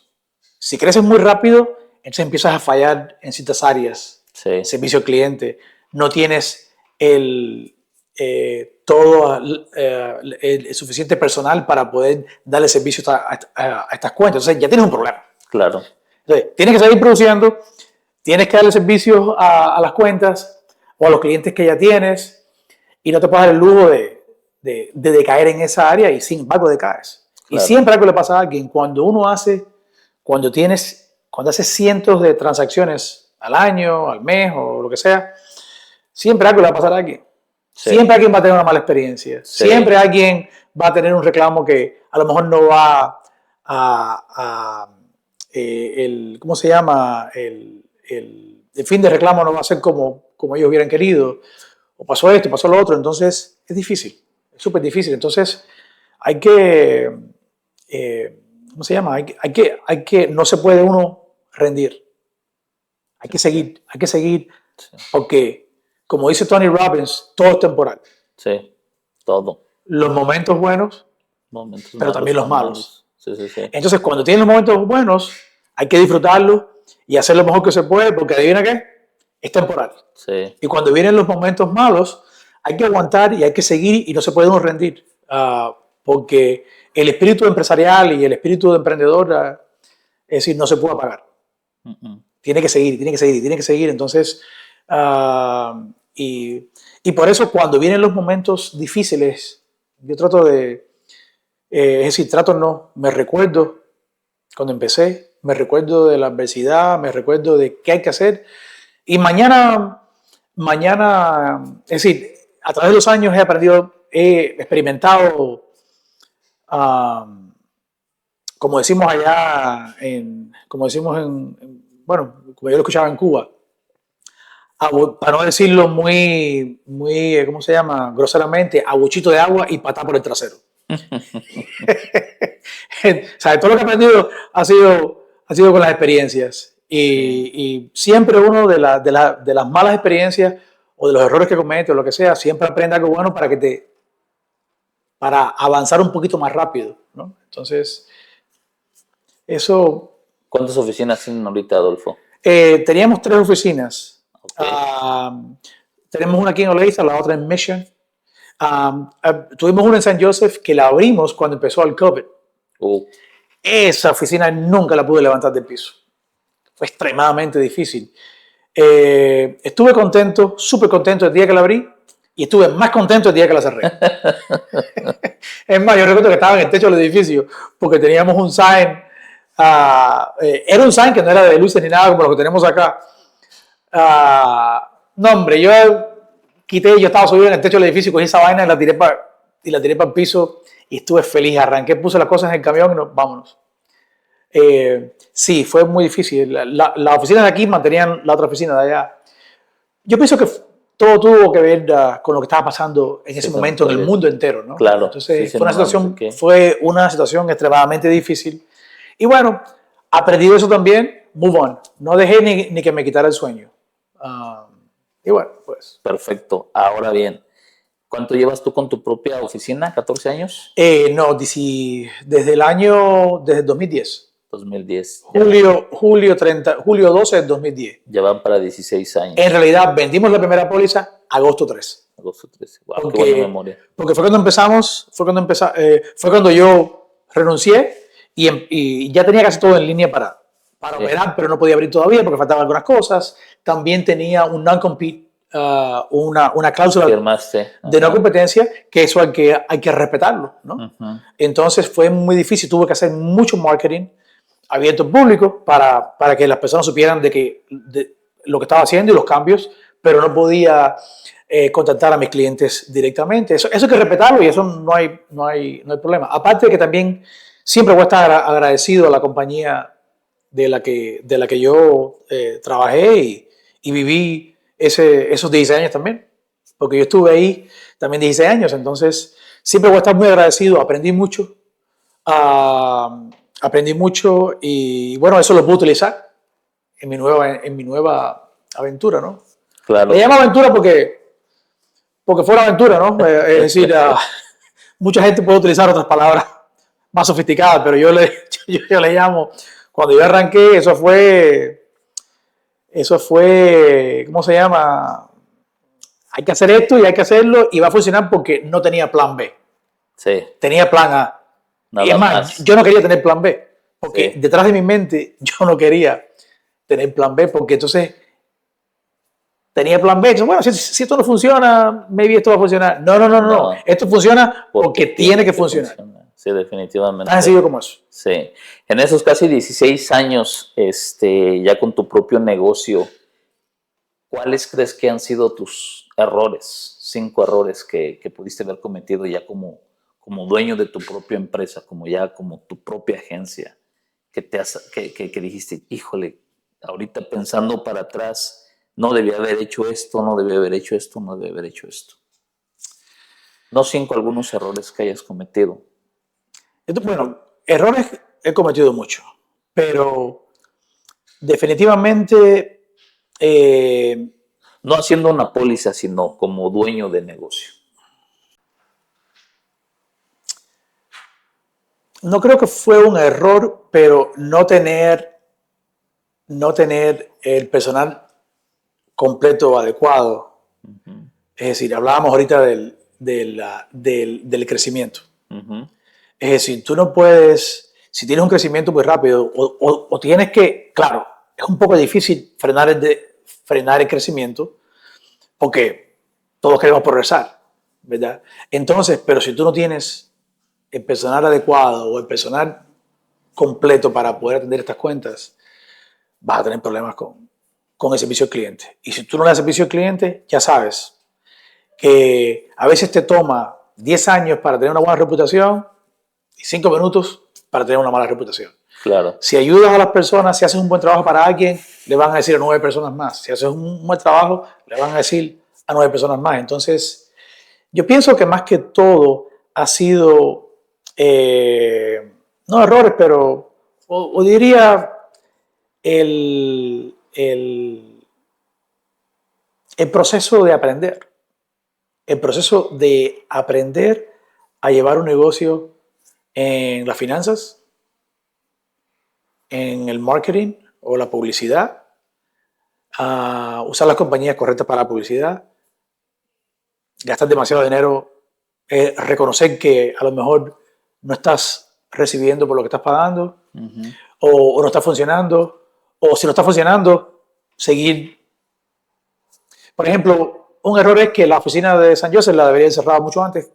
Si creces muy rápido, entonces empiezas a fallar en ciertas áreas. Sí. Servicio al cliente. No tienes el suficiente personal para poder darle servicio a estas cuentas. Entonces ya tienes un problema. Claro. Entonces, tienes que seguir produciendo, tienes que darle servicio a las cuentas o a los clientes que ya tienes y no te puedes dar el lujo de decaer en esa área y sin embargo decaes. Claro. Y siempre algo le pasa a alguien. Cuando haces cientos de transacciones al año, al mes o lo que sea, siempre algo le va a pasar a alguien. Sí. Siempre alguien va a tener una mala experiencia. Sí. Siempre alguien va a tener un reclamo que a lo mejor no va ¿cómo se llama? El fin de reclamo no va a ser como ellos hubieran querido. O pasó esto, pasó lo otro. Entonces es difícil, es súper difícil. Entonces hay que, ¿cómo se llama? No se puede uno rendir. Hay que seguir, Sí. porque, como dice Tony Robbins, todo es temporal. Sí, todo. Los momentos buenos, Momentos pero también los son malos. Sí, sí, sí. Entonces, cuando tienen los momentos buenos, hay que disfrutarlos y hacer lo mejor que se puede, porque adivina qué, es temporal. Sí, Y cuando vienen los momentos malos, hay que aguantar y hay que seguir y no se puede uno rendir. Porque el espíritu empresarial y el espíritu de emprendedor, es decir, no se puede apagar. Tiene que seguir, tiene que seguir, tiene que seguir. Entonces, y por eso cuando vienen los momentos difíciles, yo trato de, es decir, me recuerdo cuando empecé, me recuerdo de la adversidad, me recuerdo de qué hay que hacer. Y mañana, es decir, a través de los años he aprendido, he experimentado, como decimos allá, bueno, como yo lo escuchaba en Cuba, para no decirlo muy, ¿cómo se llama? Groseramente, abuchito de agua y patá por el trasero. O sea, todo lo que he aprendido ha sido con las experiencias. Y siempre uno de las malas experiencias o de los errores que comete o lo que sea, siempre aprende algo bueno para avanzar un poquito más rápido, ¿no? Entonces, eso... ¿Cuántas oficinas tienen ahorita, Adolfo? Teníamos 3 oficinas. Okay. Tenemos una aquí en Olathe, la otra en Mission. Tuvimos una en San Joseph que la abrimos cuando empezó el COVID. Esa oficina nunca la pude levantar del piso. Fue extremadamente difícil. Estuve contento, súper contento el día que la abrí y estuve más contento el día que la cerré. Es más, yo recuerdo que estaba en el techo del edificio porque teníamos un sign. Era un sign que no era de luces ni nada como lo que tenemos acá. No, hombre, yo estaba subido en el techo del edificio, cogí esa vaina y la tiré para el piso y estuve feliz. Arranqué, puse las cosas en el camión y vámonos. Sí, fue muy difícil. Las oficinas de aquí mantenían la otra oficina de allá. Yo pienso que todo tuvo que ver con lo que estaba pasando en ese momento en el mundo entero, ¿no? Claro. Entonces, fue una situación extremadamente difícil. Y bueno, aprendí eso también, move on. No dejé ni que me quitara el sueño. Y bueno, pues. Perfecto. Ahora bien, ¿cuánto llevas tú con tu propia oficina? ¿14 años? No, desde el 2010. 2010. Julio 12 del 2010. Ya van para 16 años. En realidad, vendimos la primera póliza agosto 3. Agosto 13. Wow, qué buena memoria. Porque fue cuando yo renuncié y ya tenía casi todo en línea para operar, pero no podía abrir todavía porque faltaban algunas cosas. También tenía un non-compete, una cláusula de no competencia, que eso hay que respetarlo, ¿no? Entonces fue muy difícil, tuve que hacer mucho marketing abierto al público para que las personas supieran de lo que estaba haciendo y los cambios, pero no podía contactar a mis clientes directamente. Eso hay que respetarlo y eso no hay problema. Aparte de que también siempre voy a estar agradecido a la compañía de la que yo trabajé y viví esos 16 años también, porque yo estuve ahí también 16 años, entonces siempre voy a estar muy agradecido, aprendí mucho y bueno, eso lo puedo utilizar en mi nueva aventura, ¿no? Claro. Le llamo aventura porque fue una aventura, ¿no? Es decir, mucha gente puede utilizar otras palabras más sofisticadas, pero yo le llamo, cuando yo arranqué, eso fue, ¿cómo se llama? Hay que hacer esto y hay que hacerlo y va a funcionar porque no tenía plan B. Sí. Tenía plan A. Y es más, yo no quería tener plan B, porque detrás de mi mente yo no quería tener plan B, porque entonces tenía plan B. Entonces, bueno, si esto no funciona, maybe esto va a funcionar. No. Esto funciona porque tiene que funcionar. Sí, definitivamente. Tan sencillo como eso. Sí. En esos casi 16 años, ya con tu propio negocio, ¿cuáles crees que han sido tus errores? 5 errores que pudiste haber cometido ya como dueño de tu propia empresa, como tu propia agencia, que dijiste, híjole, ahorita pensando para atrás, no debía haber hecho esto, no debía haber hecho esto, no debía haber hecho esto. No 5, algunos errores que hayas cometido. Bueno, errores he cometido muchos, pero definitivamente No haciendo una póliza, sino como dueño de negocio. no creo que fue un error, pero no tener el personal completo adecuado. Es decir, hablábamos ahorita del crecimiento. Es decir, tú no puedes, si tienes un crecimiento muy rápido, o tienes que, claro, es un poco difícil frenar el crecimiento, porque todos queremos progresar, ¿verdad? Entonces, pero si tú no tienes el personal adecuado o el personal completo para poder atender estas cuentas, vas a tener problemas con el servicio al cliente. Y si tú no le das servicio al cliente, ya sabes que a veces te toma 10 años para tener una buena reputación y 5 minutos para tener una mala reputación. Claro. Si ayudas a las personas, si haces un buen trabajo para alguien, le van a decir a 9 personas más. Si haces un buen trabajo, le van a decir a 9 personas más. Entonces, yo pienso que más que todo ha sido, no errores, pero, o diría, el proceso de aprender. El proceso de aprender a llevar un negocio en las finanzas, en el marketing o la publicidad, a usar las compañías correctas para la publicidad, gastar demasiado dinero, reconocer que a lo mejor no estás recibiendo por lo que estás pagando, o no está funcionando, o si no está funcionando, seguir. Por ejemplo, un error es que la oficina de San Joseph la debería haber cerrado mucho antes.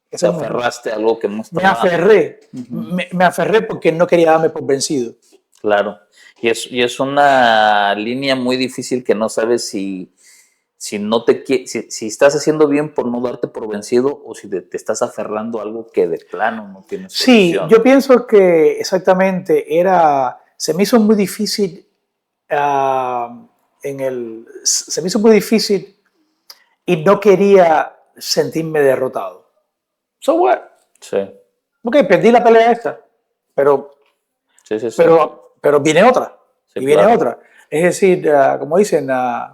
Te aferraste a algo que no estaba. Me aferré porque no quería darme por vencido. Claro. Y es una línea muy difícil que no sabes si estás haciendo bien por no darte por vencido o si te estás aferrando a algo que de plano no tienes solución. Sí, yo pienso que exactamente se me hizo muy difícil se me hizo muy difícil y no quería sentirme derrotado. So what? Sí. Ok, perdí la pelea esta, pero viene otra. Sí, y viene claro. otra. Es decir, como dicen,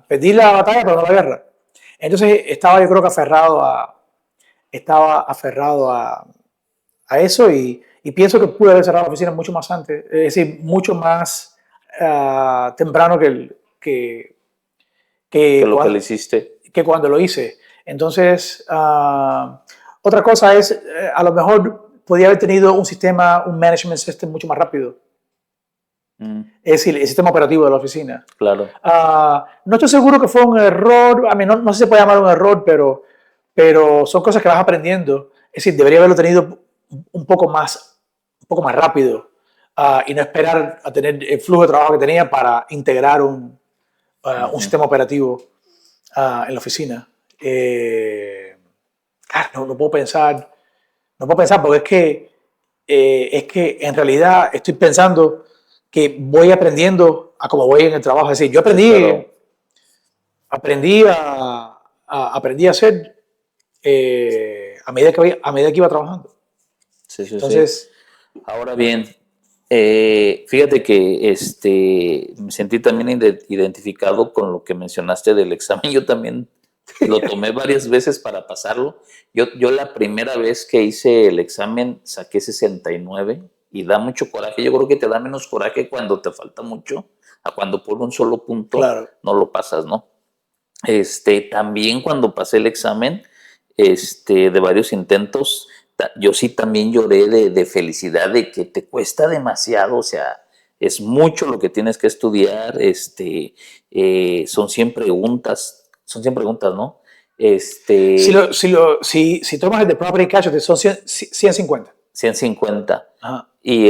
perdí la batalla, pero no la guerra. Entonces estaba yo creo que aferrado a eso y pienso que pude haber cerrado la oficina mucho más antes, es decir, mucho más temprano que lo que le hiciste. Que cuando lo hice. Entonces, otra cosa es, a lo mejor podía haber tenido un management system mucho más rápido. Es decir, el sistema operativo de la oficina. Claro. No estoy seguro que fue un error, no sé si se puede llamar un error, pero son cosas que vas aprendiendo. Es decir, debería haberlo tenido un poco más rápido y no esperar a tener el flujo de trabajo que tenía para integrar un sistema operativo en la oficina. No puedo pensar porque es que en realidad estoy pensando que voy aprendiendo a cómo voy en el trabajo. Es decir, yo aprendí a hacer a medida que iba trabajando. Sí. Entonces, ahora bien, fíjate que me sentí también identificado con lo que mencionaste del examen. Yo también lo tomé varias veces para pasarlo. Yo la primera vez que hice el examen saqué 69 y da mucho coraje. Yo creo que te da menos coraje cuando te falta mucho a cuando por un solo punto claro, no lo pasas, ¿no? También cuando pasé el examen de varios intentos, yo sí también lloré de felicidad, de que te cuesta demasiado, o sea, es mucho lo que tienes que estudiar, son 100 preguntas, ¿no? si tomas el de Property Casualty son 150. 150. Ajá. Y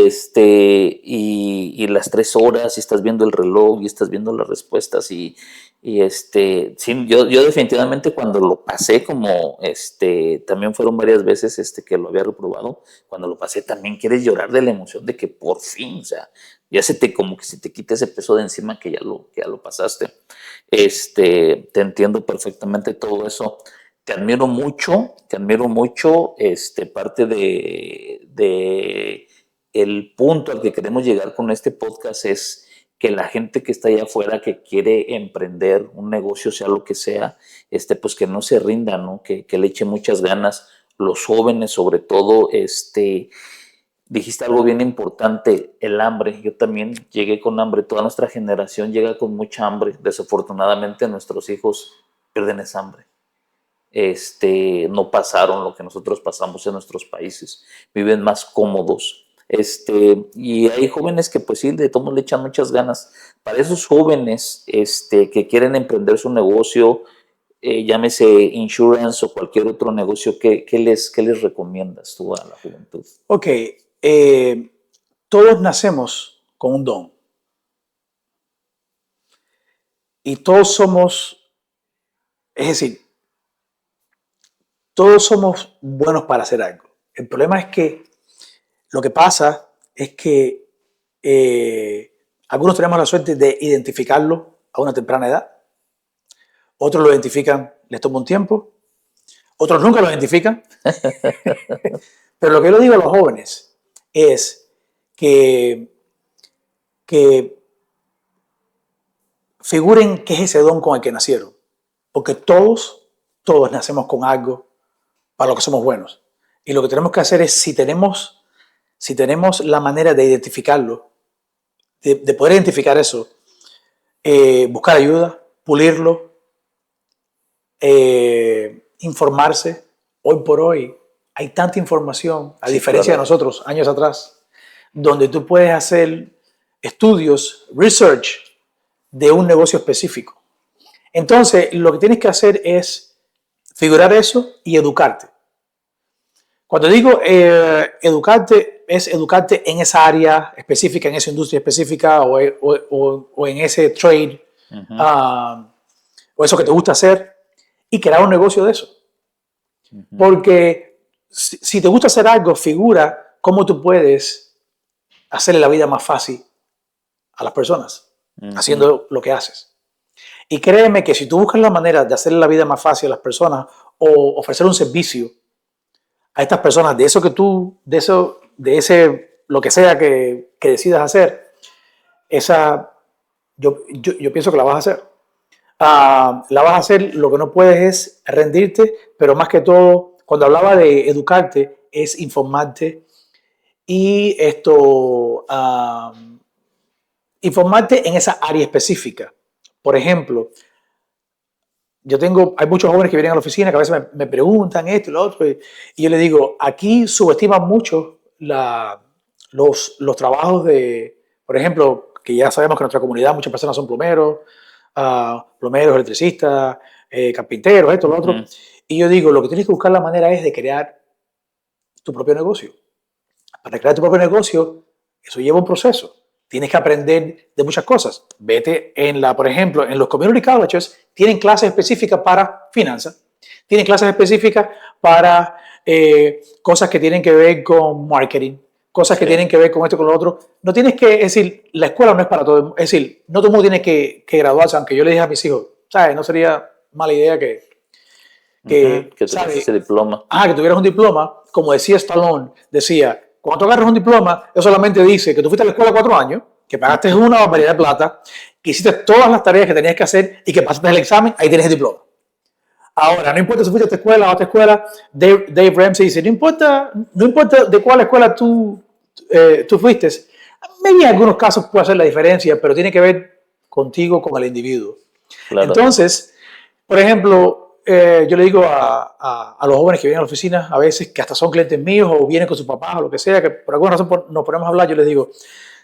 las 3 horas y estás viendo el reloj y estás viendo las respuestas sí, yo definitivamente cuando lo pasé como también fueron varias veces que lo había reprobado, cuando lo pasé también quieres llorar de la emoción de que por fin, o sea, ya como que se te quita ese peso de encima que ya lo pasaste. Te entiendo perfectamente todo eso. te admiro mucho, parte de el punto al que queremos llegar con este podcast es que la gente que está allá afuera que quiere emprender un negocio, sea lo que sea, pues que no se rinda, ¿no? Que le eche muchas ganas, los jóvenes sobre todo, dijiste algo bien importante, el hambre. Yo también llegué con hambre, toda nuestra generación llega con mucha hambre. Desafortunadamente nuestros hijos pierden esa hambre. No pasaron lo que nosotros pasamos en nuestros países, viven más cómodos. Y hay jóvenes que pues sí, de todos le echan muchas ganas. Para esos jóvenes que quieren emprender su negocio, llámese insurance o cualquier otro negocio, ¿qué les recomiendas tú a la juventud? Ok, todos nacemos con un don. Y todos somos, es decir, todos somos buenos para hacer algo. El problema es que lo que pasa es que algunos tenemos la suerte de identificarlo a una temprana edad. Otros lo identifican, les toma un tiempo. Otros nunca lo identifican. Pero lo que yo le digo a los jóvenes es que figuren qué es ese don con el que nacieron. Porque todos nacemos con algo para lo que somos buenos. Y lo que tenemos que hacer es, si tenemos la manera de identificarlo, de poder identificar eso, buscar ayuda, pulirlo, informarse. Hoy por hoy hay tanta información, a diferencia de nosotros, años atrás, donde tú puedes hacer estudios, research de un negocio específico. Entonces, lo que tienes que hacer es figurar eso y educarte. Cuando digo educarte, es educarte en esa área específica, en esa industria específica o en ese trade, o eso que te gusta hacer, y crear un negocio de eso. Porque si te gusta hacer algo, figura cómo tú puedes hacerle la vida más fácil a las personas, haciendo lo que haces. Y créeme que si tú buscas la manera de hacerle la vida más fácil a las personas o ofrecer un servicio a estas personas de eso que tú, de ese, lo que sea que decidas hacer, yo pienso que la vas a hacer. La vas a hacer, lo que no puedes es rendirte, pero más que todo, cuando hablaba de educarte, es informarte y informarte en esa área específica. Por ejemplo, hay muchos jóvenes que vienen a la oficina que a veces me preguntan esto y lo otro, y yo les digo, aquí subestiman mucho los trabajos de, por ejemplo, que ya sabemos que en nuestra comunidad muchas personas son plomeros, electricistas, carpinteros, esto, lo otro. Y yo digo, lo que tienes que buscar la manera es de crear tu propio negocio. Para crear tu propio negocio, eso lleva un proceso. Tienes que aprender de muchas cosas. Vete por ejemplo, en los community colleges tienen clases específicas para finanzas, tienen clases específicas para cosas que tienen que ver con marketing, cosas que tienen que ver con esto y con lo otro. No tienes que, es decir, la escuela no es para todo. Es decir, no todo el mundo tiene que graduarse, aunque yo le dije a mis hijos, ¿sabes? No sería mala idea que tuvieras ese diploma. Que tuvieras un diploma. Como decía Stallone, decía, cuando tú agarras un diploma, eso solamente dice que tú fuiste a la escuela 4 años, que pagaste una barbaridad de plata, que hiciste todas las tareas que tenías que hacer y que pasaste el examen, ahí tienes el diploma. Ahora, no importa si fuiste a esta escuela o a otra escuela, Dave Ramsey dice, no importa de cuál escuela tú fuiste, en algunos casos puede hacer la diferencia, pero tiene que ver contigo, con el individuo. Claro. Entonces, por ejemplo, yo le digo a los jóvenes que vienen a la oficina, a veces que hasta son clientes míos o vienen con sus papás o lo que sea, que por alguna razón nos ponemos a hablar, yo les digo,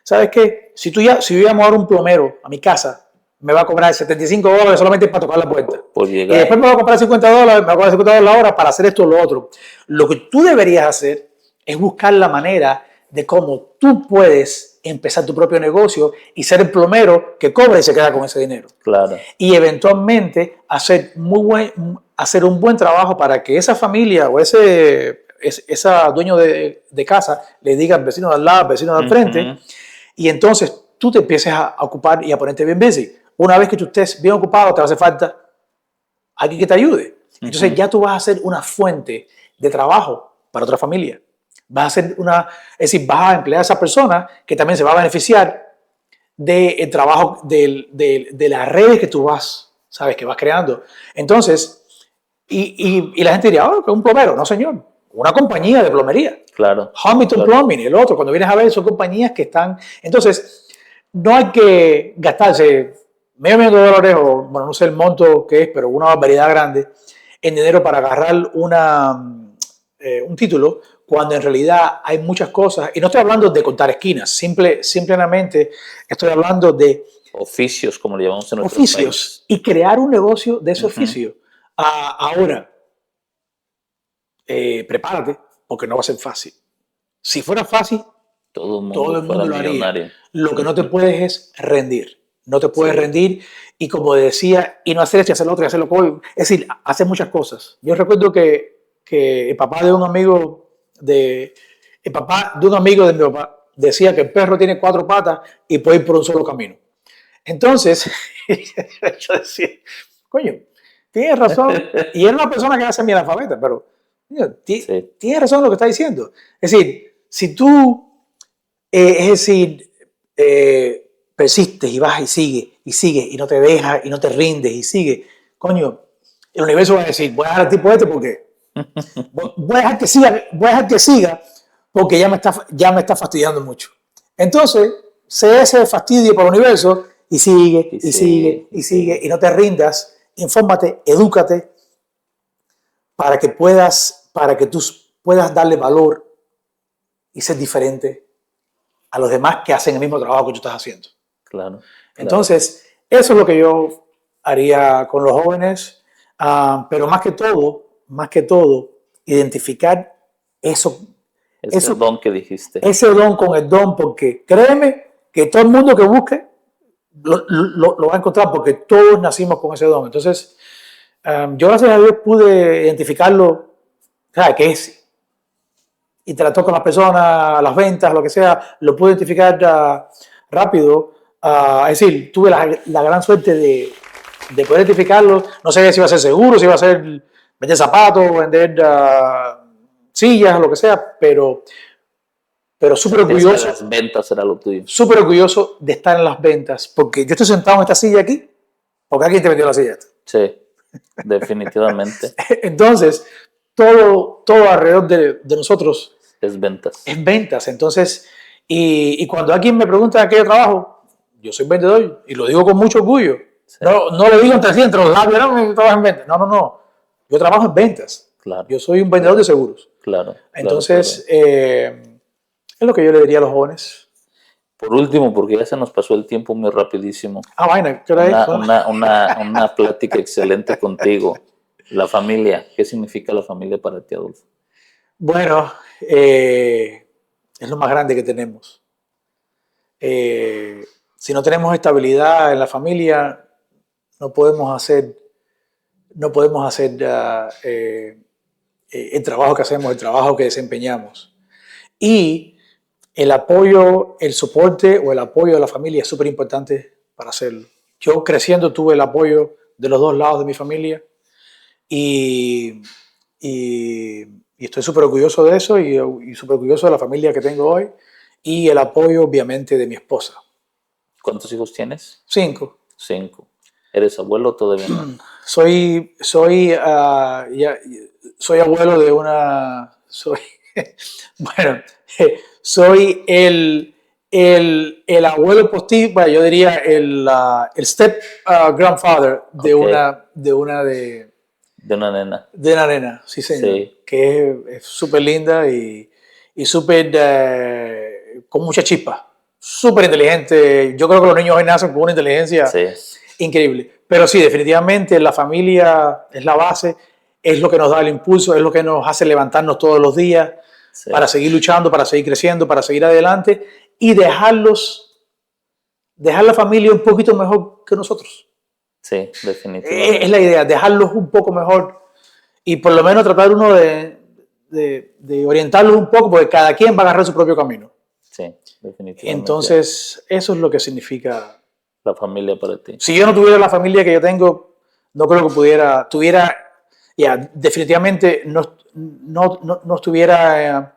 ¿sabes qué? Si yo llamo ahora un plomero a mi casa, me va a cobrar $75 solamente para tocar la puerta. Y después me va a comprar $50, me va a cobrar $50 la hora para hacer esto o lo otro. Lo que tú deberías hacer es buscar la manera de cómo tú puedes empezar tu propio negocio y ser el plomero que cobra y se queda con ese dinero. Claro. Y eventualmente hacer un buen trabajo para que esa familia o ese dueño de casa le diga al vecino de al lado, al vecino de al frente, y entonces tú te empieces a ocupar y a ponerte bien busy. Una vez que tú estés bien ocupado, te hace falta alguien que te ayude. Entonces ya tú vas a ser una fuente de trabajo para otra familia. Vas a ser es decir, vas a emplear a esa persona que también se va a beneficiar del trabajo, de las redes que tú sabes, que vas creando. Entonces, y la gente diría, oh, que un plomero. No, señor, una compañía de plomería. Claro. Hamilton Plumbing, el otro, cuando vienes a ver, son compañías que están... Entonces, no hay que gastarse $500,000 o, bueno, no sé el monto que es, pero una barbaridad grande en dinero para agarrar un título, cuando en realidad hay muchas cosas. Y no estoy hablando de contar esquinas, simplemente estoy hablando de oficios, como le llamamos en nuestro oficios país. y crear un negocio de ese oficio. Ahora, prepárate, porque no va a ser fácil. Si fuera fácil, todo el mundo lo haría. millonario. Lo que no te puedes es rendir. No te puedes rendir y, como decía, y no hacer esto y hacer lo otro y hacer lo otro. Es decir, hacer muchas cosas. Yo recuerdo que el papá de un amigo de mi papá decía que el perro tiene 4 patas y puede ir por un solo camino. Entonces, yo decía, coño, tienes razón. Y era una persona que hace mi analfabeta, pero tienes razón en lo que está diciendo. Es decir, si tú, persistes y vas y sigue y no te dejas y no te rindes y sigue, coño, el universo va a decir, voy a dejar al tipo este porque voy a dejar que siga porque ya me está fastidiando mucho. Entonces, sé ese fastidio por el universo y sigue y no te rindas. Infórmate, edúcate para que tú puedas darle valor y ser diferente a los demás que hacen el mismo trabajo que tú estás haciendo. Claro. Entonces, eso es lo que yo haría con los jóvenes, pero más que todo, identificar ese don que dijiste. Ese don con el don, porque créeme que todo el mundo que busque lo va a encontrar, porque todos nacimos con ese don. Entonces, yo gracias a Dios pude identificarlo, ¿sabes qué es? Y trató con las personas, las ventas, lo que sea, lo pude identificar rápido. Es decir, tuve la gran suerte de poder identificarlo. No sabía si iba a ser seguro, si iba a ser vender zapatos, vender sillas, lo que sea, pero súper orgulloso. Las ventas era lo tuyo. Súper orgulloso de estar en las ventas, porque yo estoy sentado en esta silla aquí, porque alguien te metió la silla esta. Sí, definitivamente. Entonces, todo alrededor de nosotros es ventas. Es ventas. Entonces, y cuando alguien me pregunta qué trabajo, yo soy vendedor y lo digo con mucho orgullo. Sí. No lo digo entre los labios, no trabajo en ventas. No. Yo trabajo en ventas. Claro. Yo soy un vendedor de seguros. Claro. Entonces, es lo que yo le diría a los jóvenes. Por último, porque ya se nos pasó el tiempo muy rapidísimo. Vaina, ¿qué hora es? Una plática excelente contigo. La familia, ¿qué significa la familia para ti, Adolfo? Bueno, es lo más grande que tenemos. Si no tenemos estabilidad en la familia, no podemos hacer el trabajo que hacemos, el trabajo que desempeñamos. Y el apoyo, el soporte o el apoyo de la familia es súper importante para hacerlo. Yo creciendo tuve el apoyo de los dos lados de mi familia y estoy súper orgulloso de eso y súper orgulloso de la familia que tengo hoy y el apoyo obviamente de mi esposa. ¿Cuántos hijos tienes? 5. 5. ¿Eres abuelo todavía no? Soy abuelo de una... Bueno, soy el abuelo postizo, bueno, yo diría el step grandfather de una nena. De una nena, sí señor. Sí. Que es súper linda y súper con mucha chispa. Súper inteligente. Yo creo que los niños hoy nacen con una inteligencia increíble. Pero sí, definitivamente la familia es la base, es lo que nos da el impulso, es lo que nos hace levantarnos todos los días para seguir luchando, para seguir creciendo, para seguir adelante y dejar la familia un poquito mejor que nosotros. Sí, definitivamente. Es la idea, dejarlos un poco mejor y por lo menos tratar uno de orientarlos un poco, porque cada quien va a agarrar su propio camino. Sí, definitivamente. Entonces, eso es lo que significa la familia para ti. Si yo no tuviera la familia que yo tengo, no creo que tuviera, definitivamente no estuviera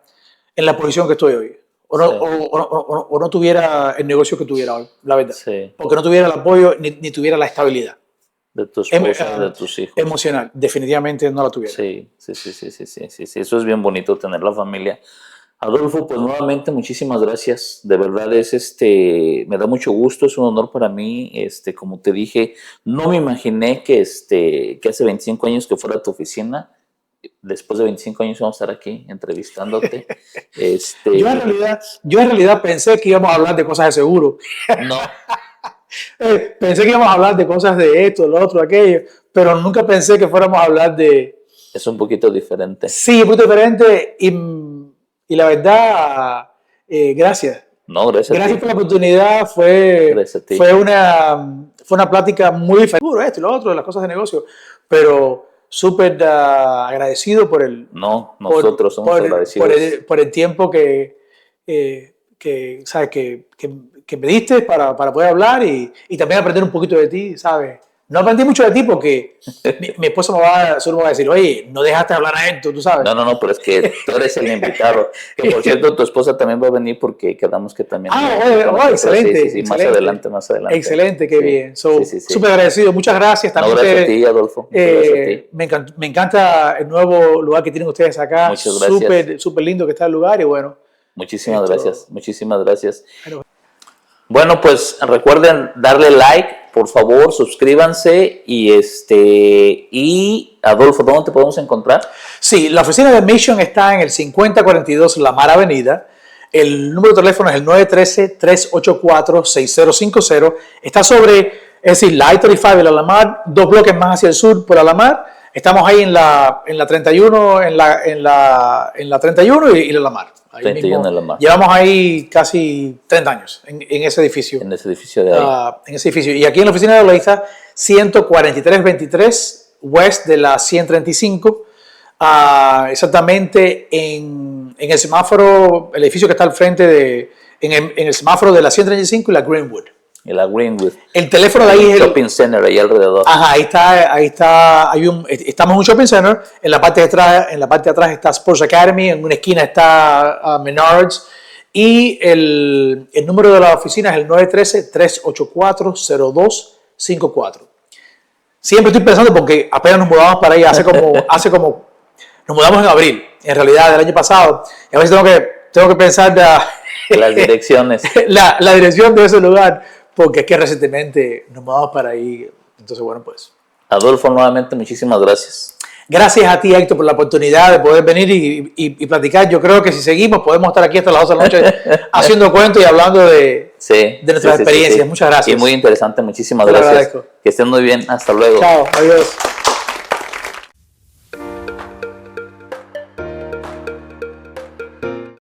en la posición que estoy hoy. O no tuviera el negocio que tuviera hoy, la verdad. Sí. Porque no tuviera el apoyo ni tuviera la estabilidad. De tu esposa, de tus hijos. Emocional, definitivamente no la tuviera. Sí. Eso es bien bonito, tener la familia. Adolfo, pues nuevamente muchísimas gracias. De verdad me da mucho gusto, es un honor para mí. Como te dije, no me imaginé que hace 25 años que fuera a tu oficina. Después de 25 años vamos a estar aquí entrevistándote. Yo en realidad pensé que íbamos a hablar de cosas de seguro. No. Pensé que íbamos a hablar de cosas de esto, lo otro, aquello, pero nunca pensé que fuéramos a hablar de... Es un poquito diferente. Sí, un poquito diferente y la verdad, gracias. No, gracias a ti. Por la oportunidad, fue una plática muy diferente, esto y lo otro, de las cosas de negocio, pero súper agradecido por el... No, nosotros somos agradecidos. Por el tiempo que ¿sabes? Que me diste para poder hablar y también aprender un poquito de ti, ¿sabes? No aprendí mucho de ti porque mi esposa solo me va a decir, oye, no dejaste de hablar a esto, tú sabes. No, pero es que tú eres el invitado. Que por cierto, tu esposa también va a venir porque quedamos que también... Excelente. Sí, excelente. más adelante. Excelente, qué bien. Sí. Súper agradecido, muchas gracias. También gracias a ti, Adolfo. Gracias a ti. Me encanta el nuevo lugar que tienen ustedes acá. Muchas gracias. Súper lindo que está el lugar y bueno. Muchísimas gracias. Bueno, pues recuerden darle like, por favor, suscríbanse y Adolfo, ¿dónde te podemos encontrar? Sí, la oficina de Mission está en el 5042 Lamar Avenida. El número de teléfono es el 913-384-6050. Está sobre, es decir, la I-35 de la Lamar, 2 bloques más hacia el sur por la Lamar. Estamos ahí en la 31, en la 31 y la Lamar. Ahí 31 mismo. en la Lamar. Llevamos ahí casi 30 años en ese edificio. En ese edificio de ahí. En ese edificio. Y aquí en la oficina de Loiza, 14323 West de la 135. Exactamente en el semáforo, el edificio que está al frente en el semáforo de la 135 y la Greenwood. En la Greenwood. El teléfono de ahí es el shopping center ahí alrededor. Ajá, ahí está, estamos en un shopping center, en la parte de atrás está Sports Academy, en una esquina está Menards y el número de la oficina es el 913-384-0254. Siempre estoy pensando porque apenas nos mudamos para ahí hace como nos mudamos en abril, en realidad del año pasado, y a veces tengo que pensar las direcciones. la dirección de ese lugar. Porque es que recientemente nos mudamos para ahí. Entonces, bueno, pues. Adolfo, nuevamente, muchísimas gracias. Gracias a ti, Héctor, por la oportunidad de poder venir y platicar. Yo creo que si seguimos, podemos estar aquí hasta las 12 de la noche haciendo cuentos y hablando de nuestras experiencias. Muchas gracias. Y muy interesante, muchísimas gracias. Que estén muy bien. Hasta luego. Chao, adiós.